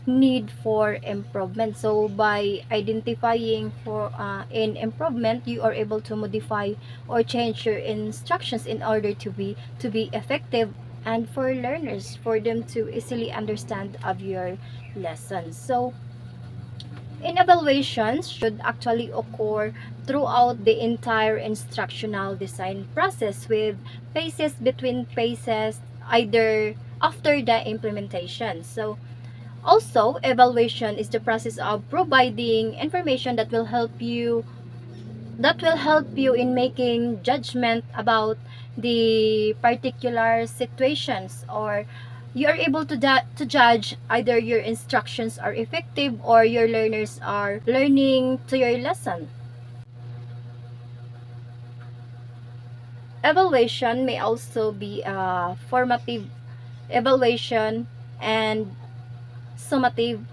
need for improvement. So by identifying for in improvement, you are able to modify or change your instructions in order to be effective and for learners, for them to easily understand of your lessons. So in evaluations should actually occur throughout the entire instructional design process, with phases between phases either after the implementation. So also, evaluation is the process of providing information that will help you in making judgment about the particular situations, or you are able to judge either your instructions are effective or your learners are learning to your lesson. Evaluation may also be a formative evaluation and summative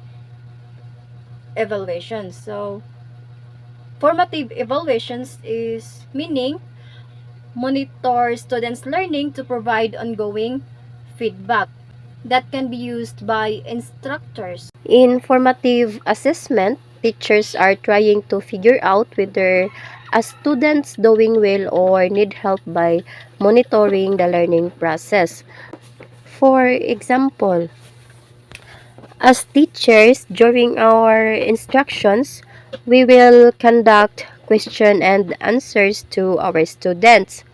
evaluation. So formative evaluations is meaning monitor students' learning to provide ongoing feedback that can be used by instructors. In formative assessment, teachers are trying to figure out whether a student's doing well or need help by monitoring the learning process. For example, as teachers, during our instructions, we will conduct question and answers to our students.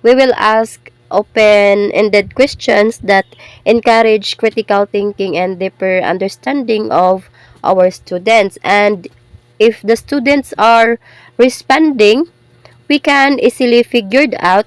We will ask open-ended questions that encourage critical thinking and deeper understanding of our students. And if the students are responding, we can easily figure out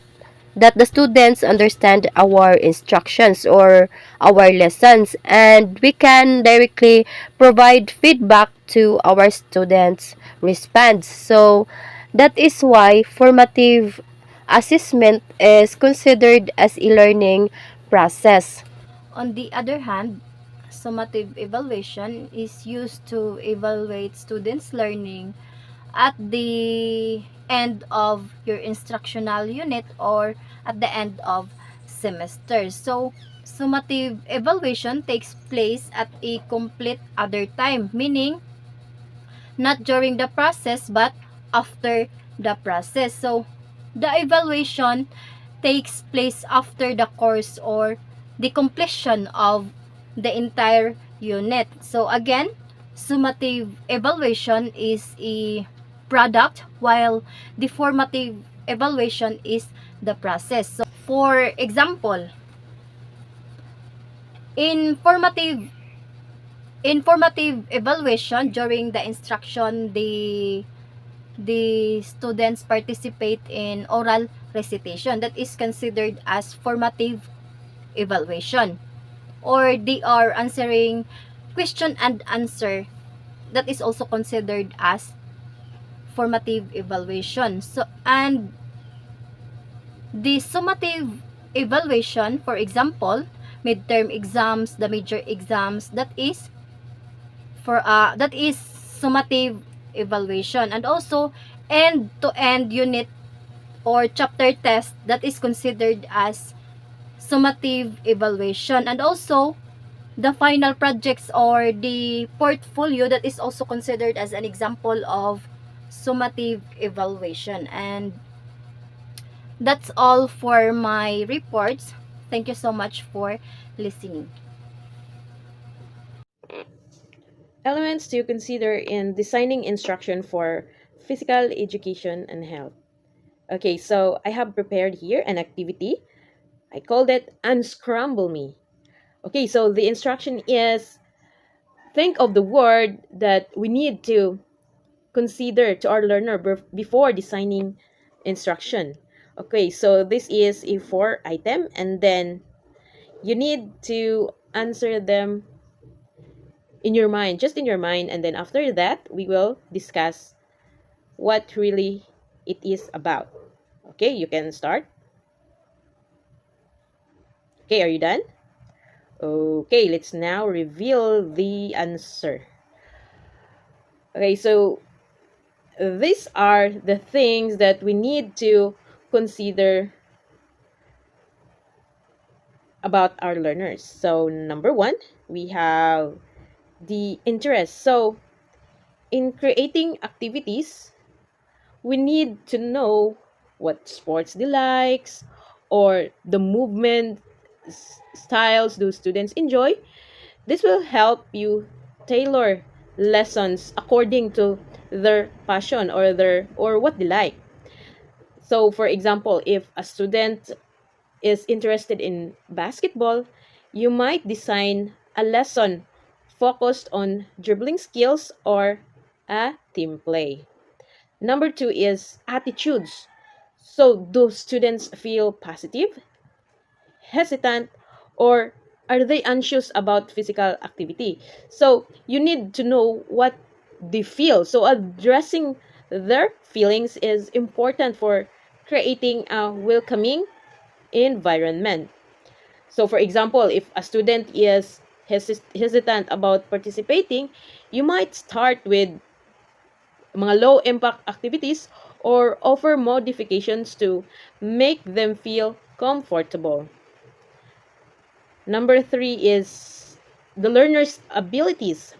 that the students understand our instructions or our lessons, and we can directly provide feedback to our students' response. So that is why formative assessment is considered as a learning process. On the other hand, summative evaluation is used to evaluate students' learning at the end of your instructional unit or at the end of semester. So, summative evaluation takes place at a complete other time, meaning not during the process but after the process. So, the evaluation takes place after the course or the completion of the entire unit. So again, summative evaluation is a product, while the formative evaluation is the process. So for example, in formative evaluation, during the instruction, the the students participate in oral recitation. That is considered as formative evaluation. Or they are answering question and answer. That is also considered as formative evaluation. So, and the summative evaluation, for example, midterm exams, the major exams, that is summative evaluation. And also end to end unit or chapter test, that is considered as summative evaluation. And also the final projects or the portfolio, that is also considered as an example of summative evaluation. And that's all for my reports. Thank you so much for listening. Elements to consider in designing instruction for physical education and health. Okay, so I have prepared here an activity. I called it Unscramble Me. Okay, so the instruction is think of the word that we need to consider to our learner before designing instruction. Okay, so this is a 4 item, and then you need to answer them in your mind, just in your mind, and then after that, we will discuss what really it is about. Okay, you can start. Okay, are you done? Okay, let's now reveal the answer. Okay, so these are the things that we need to consider about our learners. So, number one, we have the interest. So, in creating activities, we need to know what sports they likes or the movement styles those students enjoy. This will help you tailor lessons according to their passion or what they like. So for example, if a student is interested in basketball, you might design a lesson focused on dribbling skills or a team play. Number two is attitudes. So, do students feel positive, hesitant, or are they anxious about physical activity? So, you need to know what they feel. So, addressing their feelings is important for creating a welcoming environment. So, for example, if a student is hesitant about participating, you might start with mga low-impact activities or offer modifications to make them feel comfortable. Number three is the learner's abilities.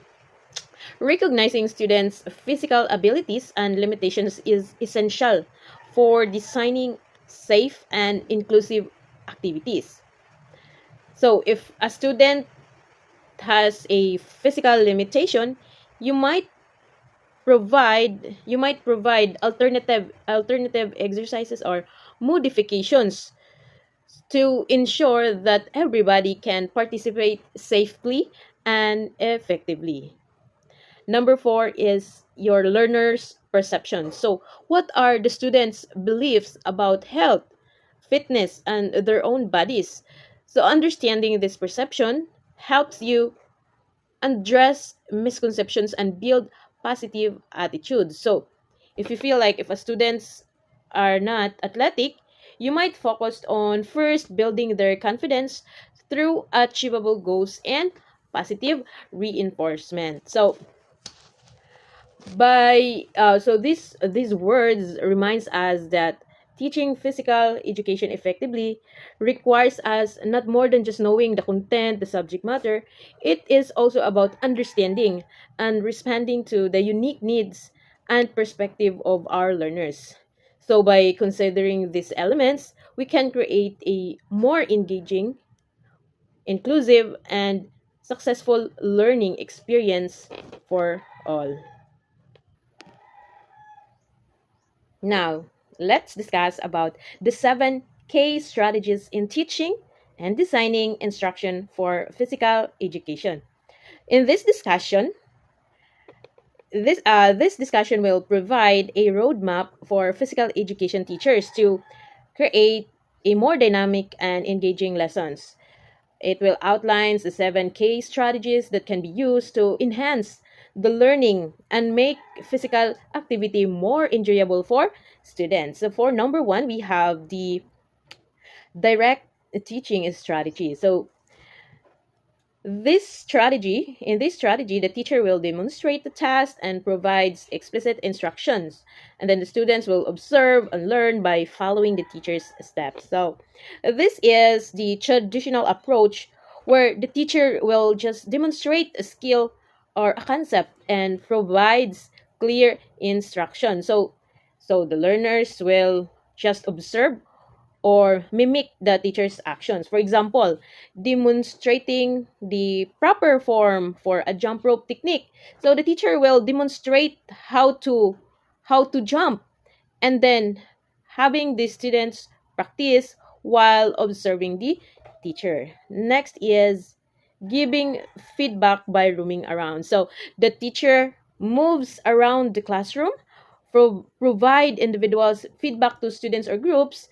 Recognizing students' physical abilities and limitations is essential for designing safe and inclusive activities. So, if a student has a physical limitation, you might provide alternative exercises or modifications to ensure that everybody can participate safely and effectively. Number four is your learner's perception. So what are the students' beliefs about health, fitness, and their own bodies? So understanding this perception helps you address misconceptions and build positive attitudes. So, if you feel like if a students are not athletic, you might focus on first building their confidence through achievable goals and positive reinforcement. So, these words reminds us that teaching physical education effectively requires us not more than just knowing the content, the subject matter. It is also about understanding and responding to the unique needs and perspective of our learners. So by considering these elements, we can create a more engaging, inclusive, and successful learning experience for all. Now, let's discuss about the 7K strategies in teaching and designing instruction for physical education. In this discussion, this discussion will provide a roadmap for physical education teachers to create a more dynamic and engaging lessons. It will outline the 7 strategies that can be used to enhance the learning and make physical activity more enjoyable for students. So for number 1, we have the direct teaching strategy. So in this strategy, the teacher will demonstrate the task and provides explicit instructions. And then the students will observe and learn by following the teacher's steps. So this is the traditional approach where the teacher will just demonstrate a skill or a concept and provides clear instruction. So the learners will just observe or mimic the teacher's actions. For example, demonstrating the proper form for a jump rope technique. So the teacher will demonstrate how to jump, and then having the students practice while observing the teacher. Next is giving feedback by roaming around. So the teacher moves around the classroom, provide individuals feedback to students or groups.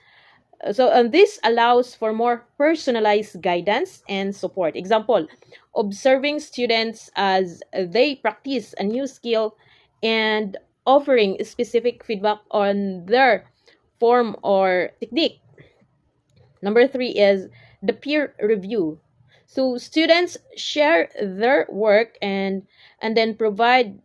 This allows for more personalized guidance and support. Example, observing students as they practice a new skill and offering specific feedback on their form or technique. Number 3 is the peer review. So students share their work and then provide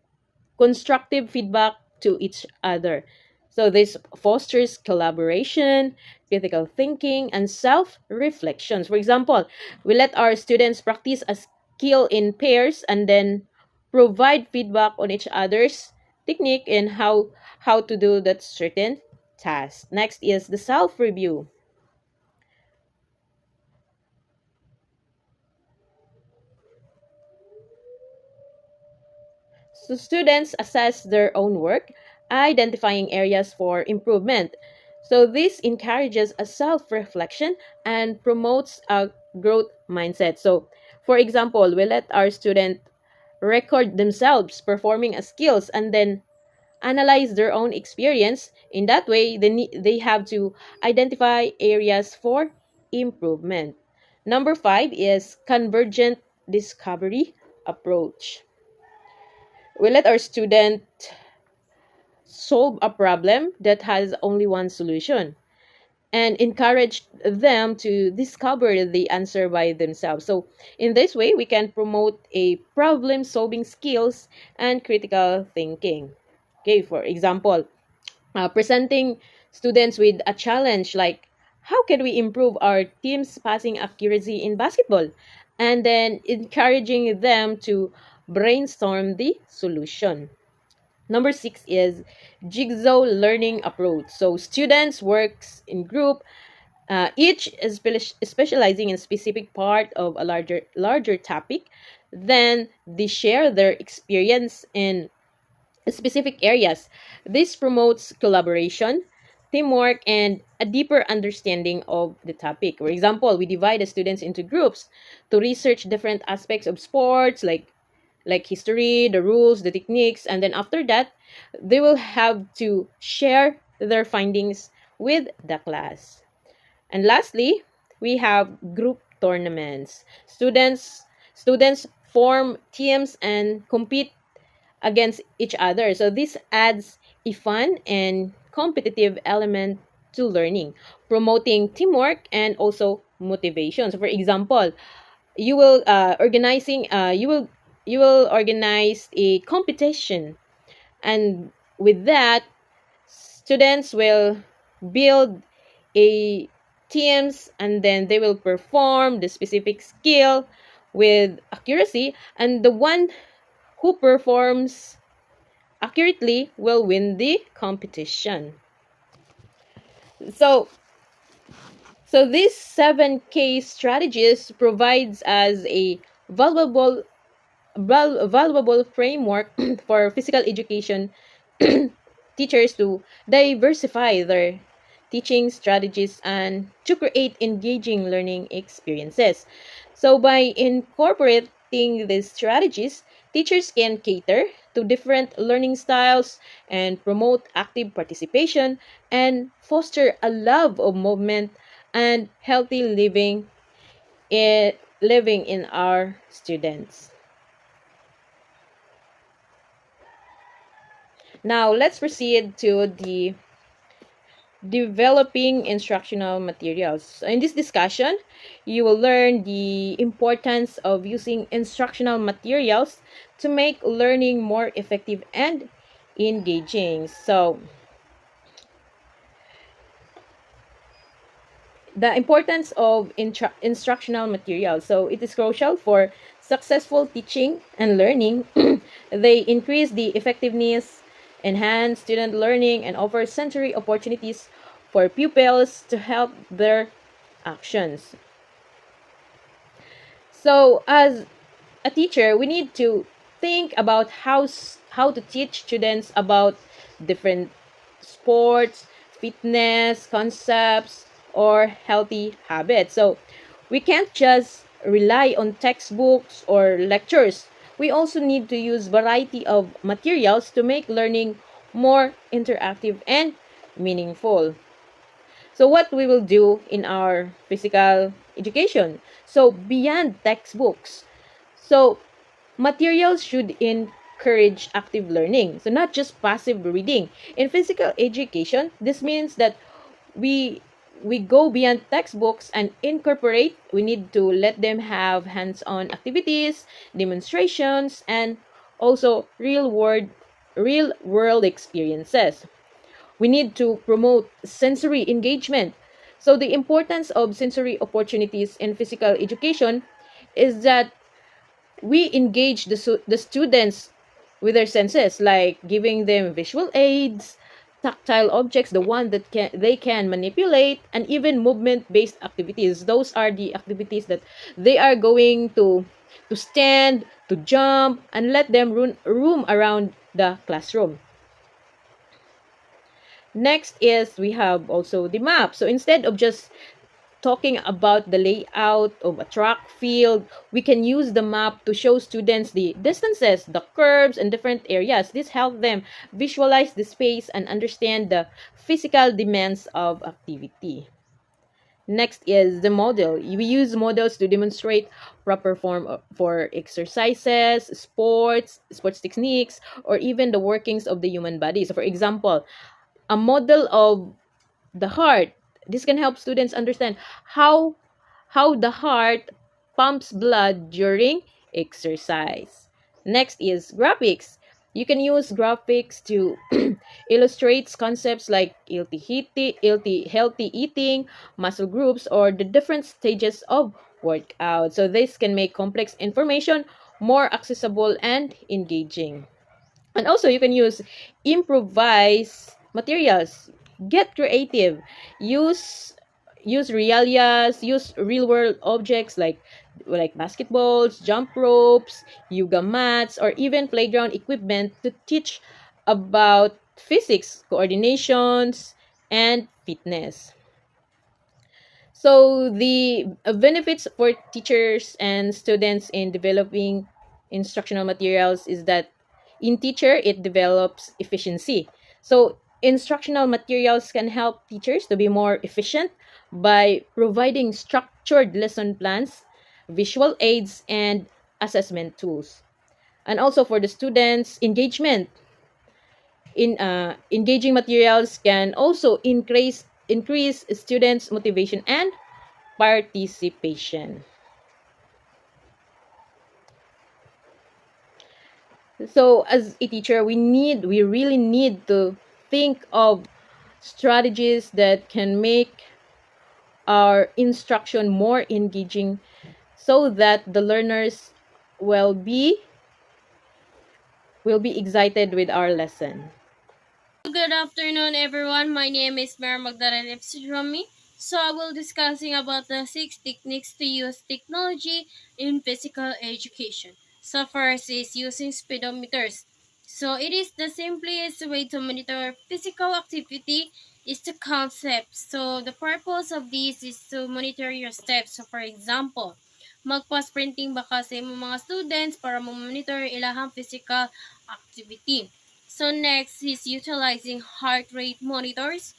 constructive feedback to each other. So this fosters collaboration, critical thinking, and self-reflections. For example, we let our students practice a skill in pairs and then provide feedback on each other's technique and how to do that certain task. Next is the self-review. So students assess their own work, identifying areas for improvement. So this encourages a self-reflection and promotes a growth mindset. So for example, we let our student record themselves performing a skills and then analyze their own experience. In that way, they have to identify areas for improvement. Number 5 is convergent discovery approach. We let our student solve a problem that has only one solution and encourage them to discover the answer by themselves. So in this way, we can promote a problem solving skills and critical thinking. Okay, for example, presenting students with a challenge like, how can we improve our team's passing accuracy in basketball? And then encouraging them to brainstorm the solution. Number 6 is jigsaw learning approach. So students works in group, each is specializing in a specific part of a larger topic. Then they share their experience in specific areas. This promotes collaboration, teamwork, and a deeper understanding of the topic. For example, we divide the students into groups to research different aspects of sports like history, the rules, the techniques, and then after that, they will have to share their findings with the class. And lastly, we have group tournaments. Students form teams and compete against each other. So this adds a fun and competitive element to learning, promoting teamwork and also motivation. So for example, you will you will organize a competition, and with that, students will build a teams and then they will perform the specific skill with accuracy, and the one who performs accurately will win the competition. So these 7 strategies provides us a valuable framework for physical education teachers to diversify their teaching strategies and to create engaging learning experiences. So by incorporating these strategies, Teachers can cater to different learning styles and promote active participation and foster a love of movement and healthy living in our students. Now, let's proceed to the developing instructional materials. So in this discussion, you will learn the importance of using instructional materials to make learning more effective and engaging. So, the importance of instructional materials. So, it is crucial for successful teaching and learning. They increase the effectiveness, enhance student learning, and offer sensory opportunities for pupils to help their actions. So, as a teacher, we need to think about how to teach students about different sports, fitness concepts, or healthy habits. So, we can't just rely on textbooks or lectures. We also need to use variety of materials to make learning more interactive and meaningful. So what we will do in our physical education. So beyond textbooks. So materials should encourage active learning. So not just passive reading. In physical education, this means that we we go beyond textbooks and incorporate. We need to let them have hands-on activities, demonstrations, and also real world experiences. We need to promote sensory engagement. So the importance of sensory opportunities in physical education is that we engage the students with their senses, like giving them visual aids, tactile objects, the one that they can manipulate, and even movement based activities. Those are the activities that they are going to stand, to jump, and let them roam around the classroom. Next is we have also the map. So instead of just talking about the layout of a track field, we can use the map to show students the distances, the curves, and different areas. This helps them visualize the space and understand the physical demands of activity. Next is the model. We use models to demonstrate proper form for exercises, sports techniques, or even the workings of the human body. So for example, a model of the heart. This can help students understand how the heart pumps blood during exercise. Next is graphics. You can use graphics to illustrate concepts like healthy eating, muscle groups, or the different stages of workout. So this can make complex information more accessible and engaging. And also you can use improvise materials. Get creative. Use realias, use real world objects like basketballs, jump ropes, yoga mats, or even playground equipment to teach about physics, coordinations, and fitness. So the benefits for teachers and students in developing instructional materials is that in teacher it develops efficiency. So instructional materials can help teachers to be more efficient by providing structured lesson plans, visual aids, and assessment tools. And also for the students, engagement in engaging materials can also increase students' motivation and participation. So as a teacher, we really need to think of strategies that can make our instruction more engaging so that the learners will be excited with our lesson. Good afternoon, everyone. My name is Mary Magdalene Epsidromi. So I will discussing about the 6 techniques to use technology in physical education. So first is using speedometers. So it is the simplest way to monitor physical activity is to count steps. So the purpose of this is to monitor your steps. So for example, magpa-sprinting baka sa imong mga students para mo-monitor ilahang physical activity. So next is utilizing heart rate monitors.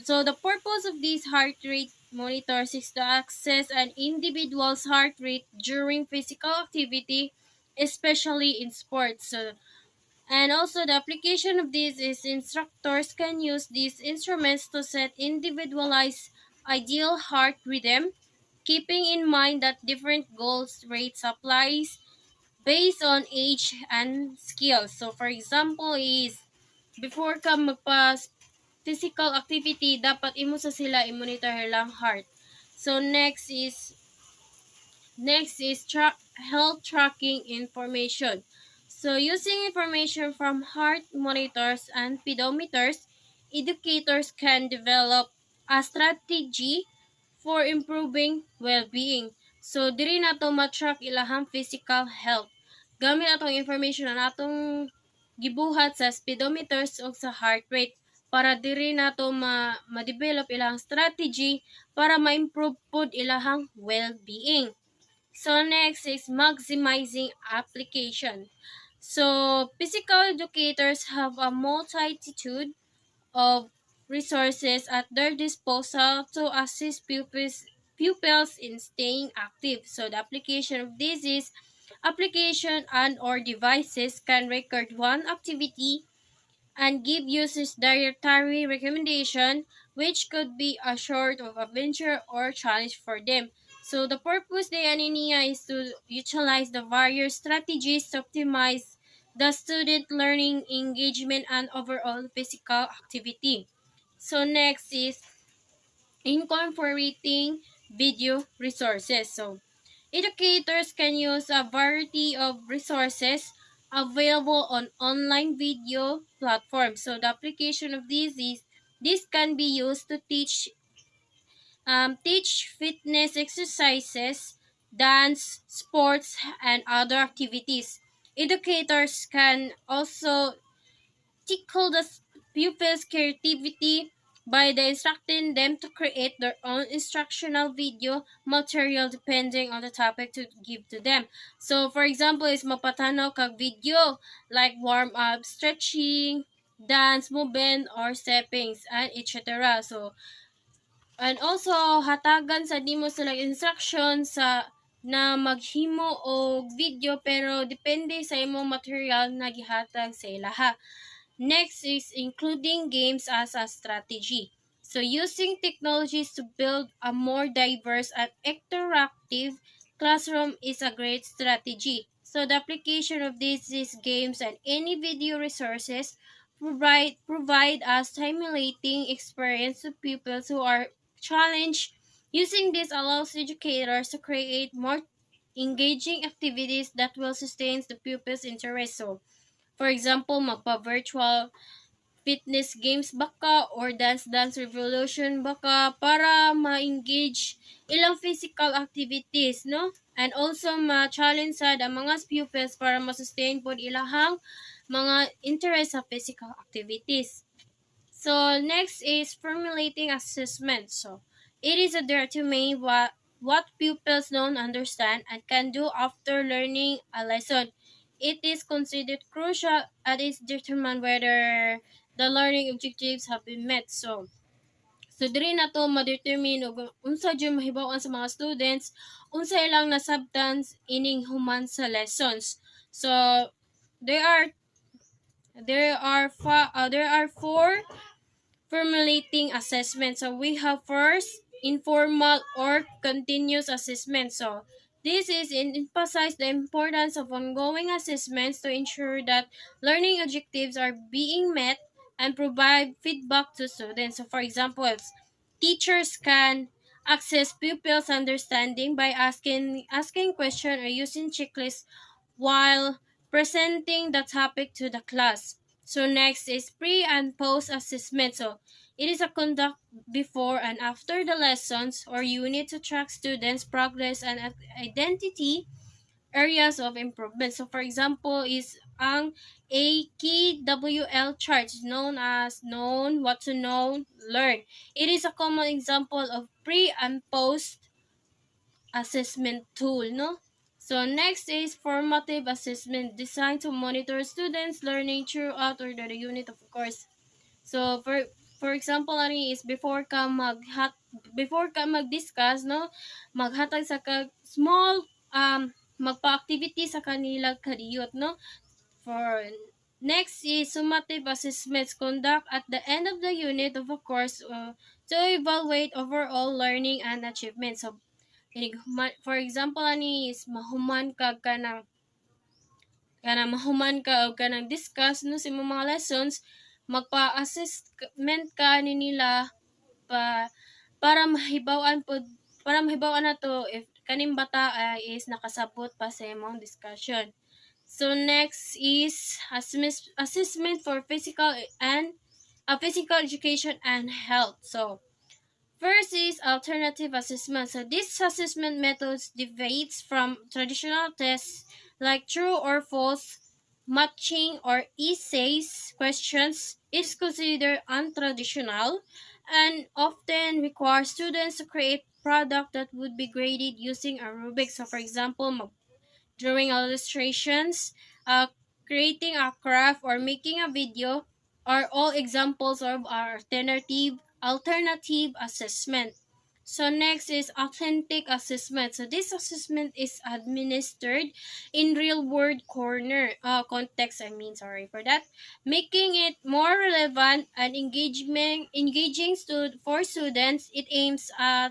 So the purpose of these heart rate monitors is to access an individual's heart rate during physical activity, especially in sports. And also the application of this is instructors can use these instruments to set individualized ideal heart rhythm, keeping in mind that different goals rates applies based on age and skill. So for example is before ka magpa physical activity, dapat imo sa sila i-monitor lang heart. So next is health tracking information. So using information from heart monitors and pedometers, educators can develop a strategy for improving well-being. So diri nato ma-track ilahang physical health. Gamit atong information na natong gibuhat sa speedometers o sa heart rate para diri nato ma-develop ilahang strategy para ma-improve pod ilahang well-being. So next is maximizing application. So physical educators have a multitude of resources at their disposal to assist pupils in staying active. So the application of this is application and or devices can record one activity and give users dietary recommendation, which could be a sort of adventure or challenge for them. So the purpose de niya is to utilize the various strategies to optimize the student learning engagement and overall physical activity. So next is incorporating video resources. So educators can use a variety of resources available on online video platforms. So the application of this can be used to teach fitness exercises, dance, sports, and other activities. Educators can also tickle the pupils' creativity by instructing them to create their own instructional video material depending on the topic to give to them. So, for example, is mapatanaw kag video like warm-up, stretching, dance movement, or steppings, and etc. So, and also, hatagan sa nimo sila instruction sa na maghimo og video pero depende sa imong material na gihatag sa ilaha. Next is including games as a strategy. So using technologies to build a more diverse and interactive classroom is a great strategy. So the application of these games and any video resources provide a stimulating experience to pupils who are challenged. Using this allows educators to create more engaging activities that will sustain the pupils' interest. So, for example, magpa-virtual fitness games baka or dance revolution baka para ma-engage ilang physical activities, no? And also ma-challenge sad ang mga pupils para ma-sustain pod ilahang mga interest sa physical activities. So next is formulating assessment. So it is a determine what pupils don't understand and can do after learning a lesson. It is considered crucial and is determine whether the learning objectives have been met. So diri na to ma-determine og unsa jud mahibaw-an sa mga students, unsa ilang nasabtan ining human sa lessons. So there are there are four formulating assessment. So we have first informal or continuous assessment. So this is emphasize the importance of ongoing assessments to ensure that learning objectives are being met and provide feedback to students. So for example, teachers can assess pupils' understanding by asking questions or using checklists while presenting the topic to the class. So next is pre and post assessment. So it is a conduct before and after the lessons or unit to track students' progress and identity areas of improvement. So for example is ang AKWL chart known as known, what to know, learn. It is a common example of pre and post assessment tool, no? So next is formative assessment, designed to monitor students' learning throughout or the unit of course. So for example ani is before ka mag-discuss, no, maghatag sa kag small magpa-activity sa kanila kadiyot, no. For next is summative assessments, conduct at the end of the unit of a course to evaluate overall learning and achievement. So for example ani is mahuman ka o kanang discuss no sa imong mga lessons, magpa-assessment ka ni nila pa para mahibaw-an nato if kaning bata is nakasabot pa sa imong discussion. So next is assessment for physical education and health. So first is alternative assessment. So this assessment methods deviates from traditional tests like true or false, matching, or essays questions. Is considered untraditional and often requires students to create product that would be graded using a rubric. So for example, drawing illustrations, creating a craft, or making a video are all examples of our alternative assessment. So next is authentic assessment. So this assessment is administered in real world context. Sorry for that, making it more relevant and engaging for students. It aims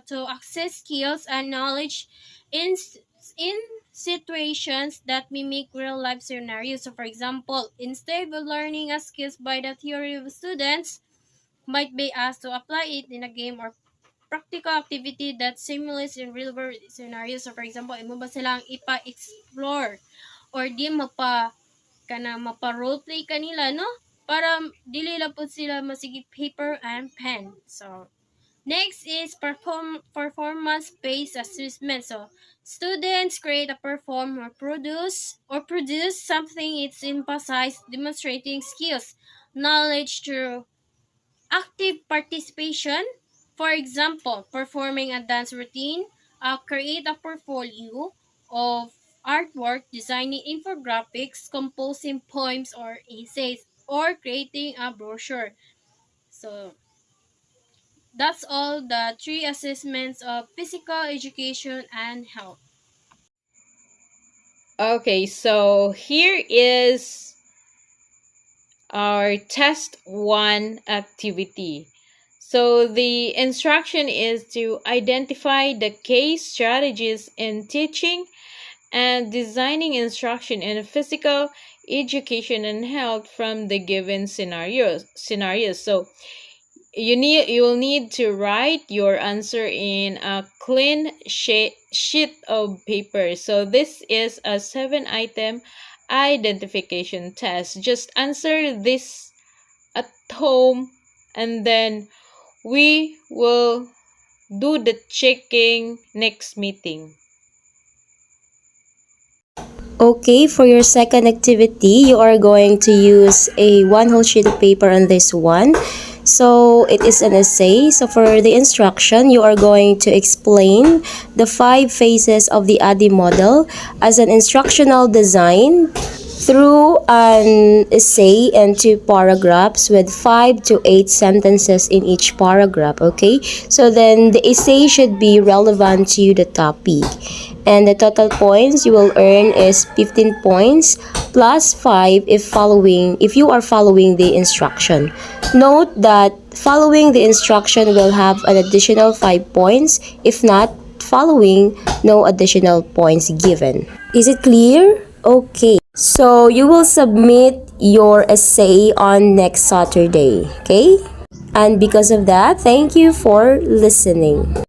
to access skills and knowledge in in situations that mimic real life scenarios. So for example, instead of learning a skills by the theory of students, might be asked to apply it in a game or practical activity that simulates in real world scenarios. So for example, imo ba silang ipa-explore or di mapa roleplay kanila, no? Para dili lang po sila masigit paper and pen. So next is performance-based assessment. So students create a perform or produce something. It's emphasized demonstrating skills, knowledge through active participation. For example, performing a dance routine, create a portfolio of artwork, designing infographics, composing poems or essays, or creating a brochure. So that's all the three assessments of physical education and health. Okay, so here is our test 1 activity. So the instruction is to identify the case strategies in teaching and designing instruction in physical education and health from the given scenarios. So you will need to write your answer in a clean sheet of paper. So this is a 7-item identification test. Just answer this at home and then we will do the checking next meeting. Okay, for your second activity, you are going to use a one whole sheet of paper on this one. So it is an essay. So for the instruction, you are going to explain the 5 phases of the ADDIE model as an instructional design through an essay and 2 paragraphs with 5 to 8 sentences in each paragraph. Okay, so then the essay should be relevant to the topic. And the total points you will earn is 15 points plus 5 if you are following the instruction. Note that following the instruction will have an additional 5 points. If not following, no additional points given. Is it clear? Okay. So you will submit your essay on next Saturday. Okay? And because of that, thank you for listening.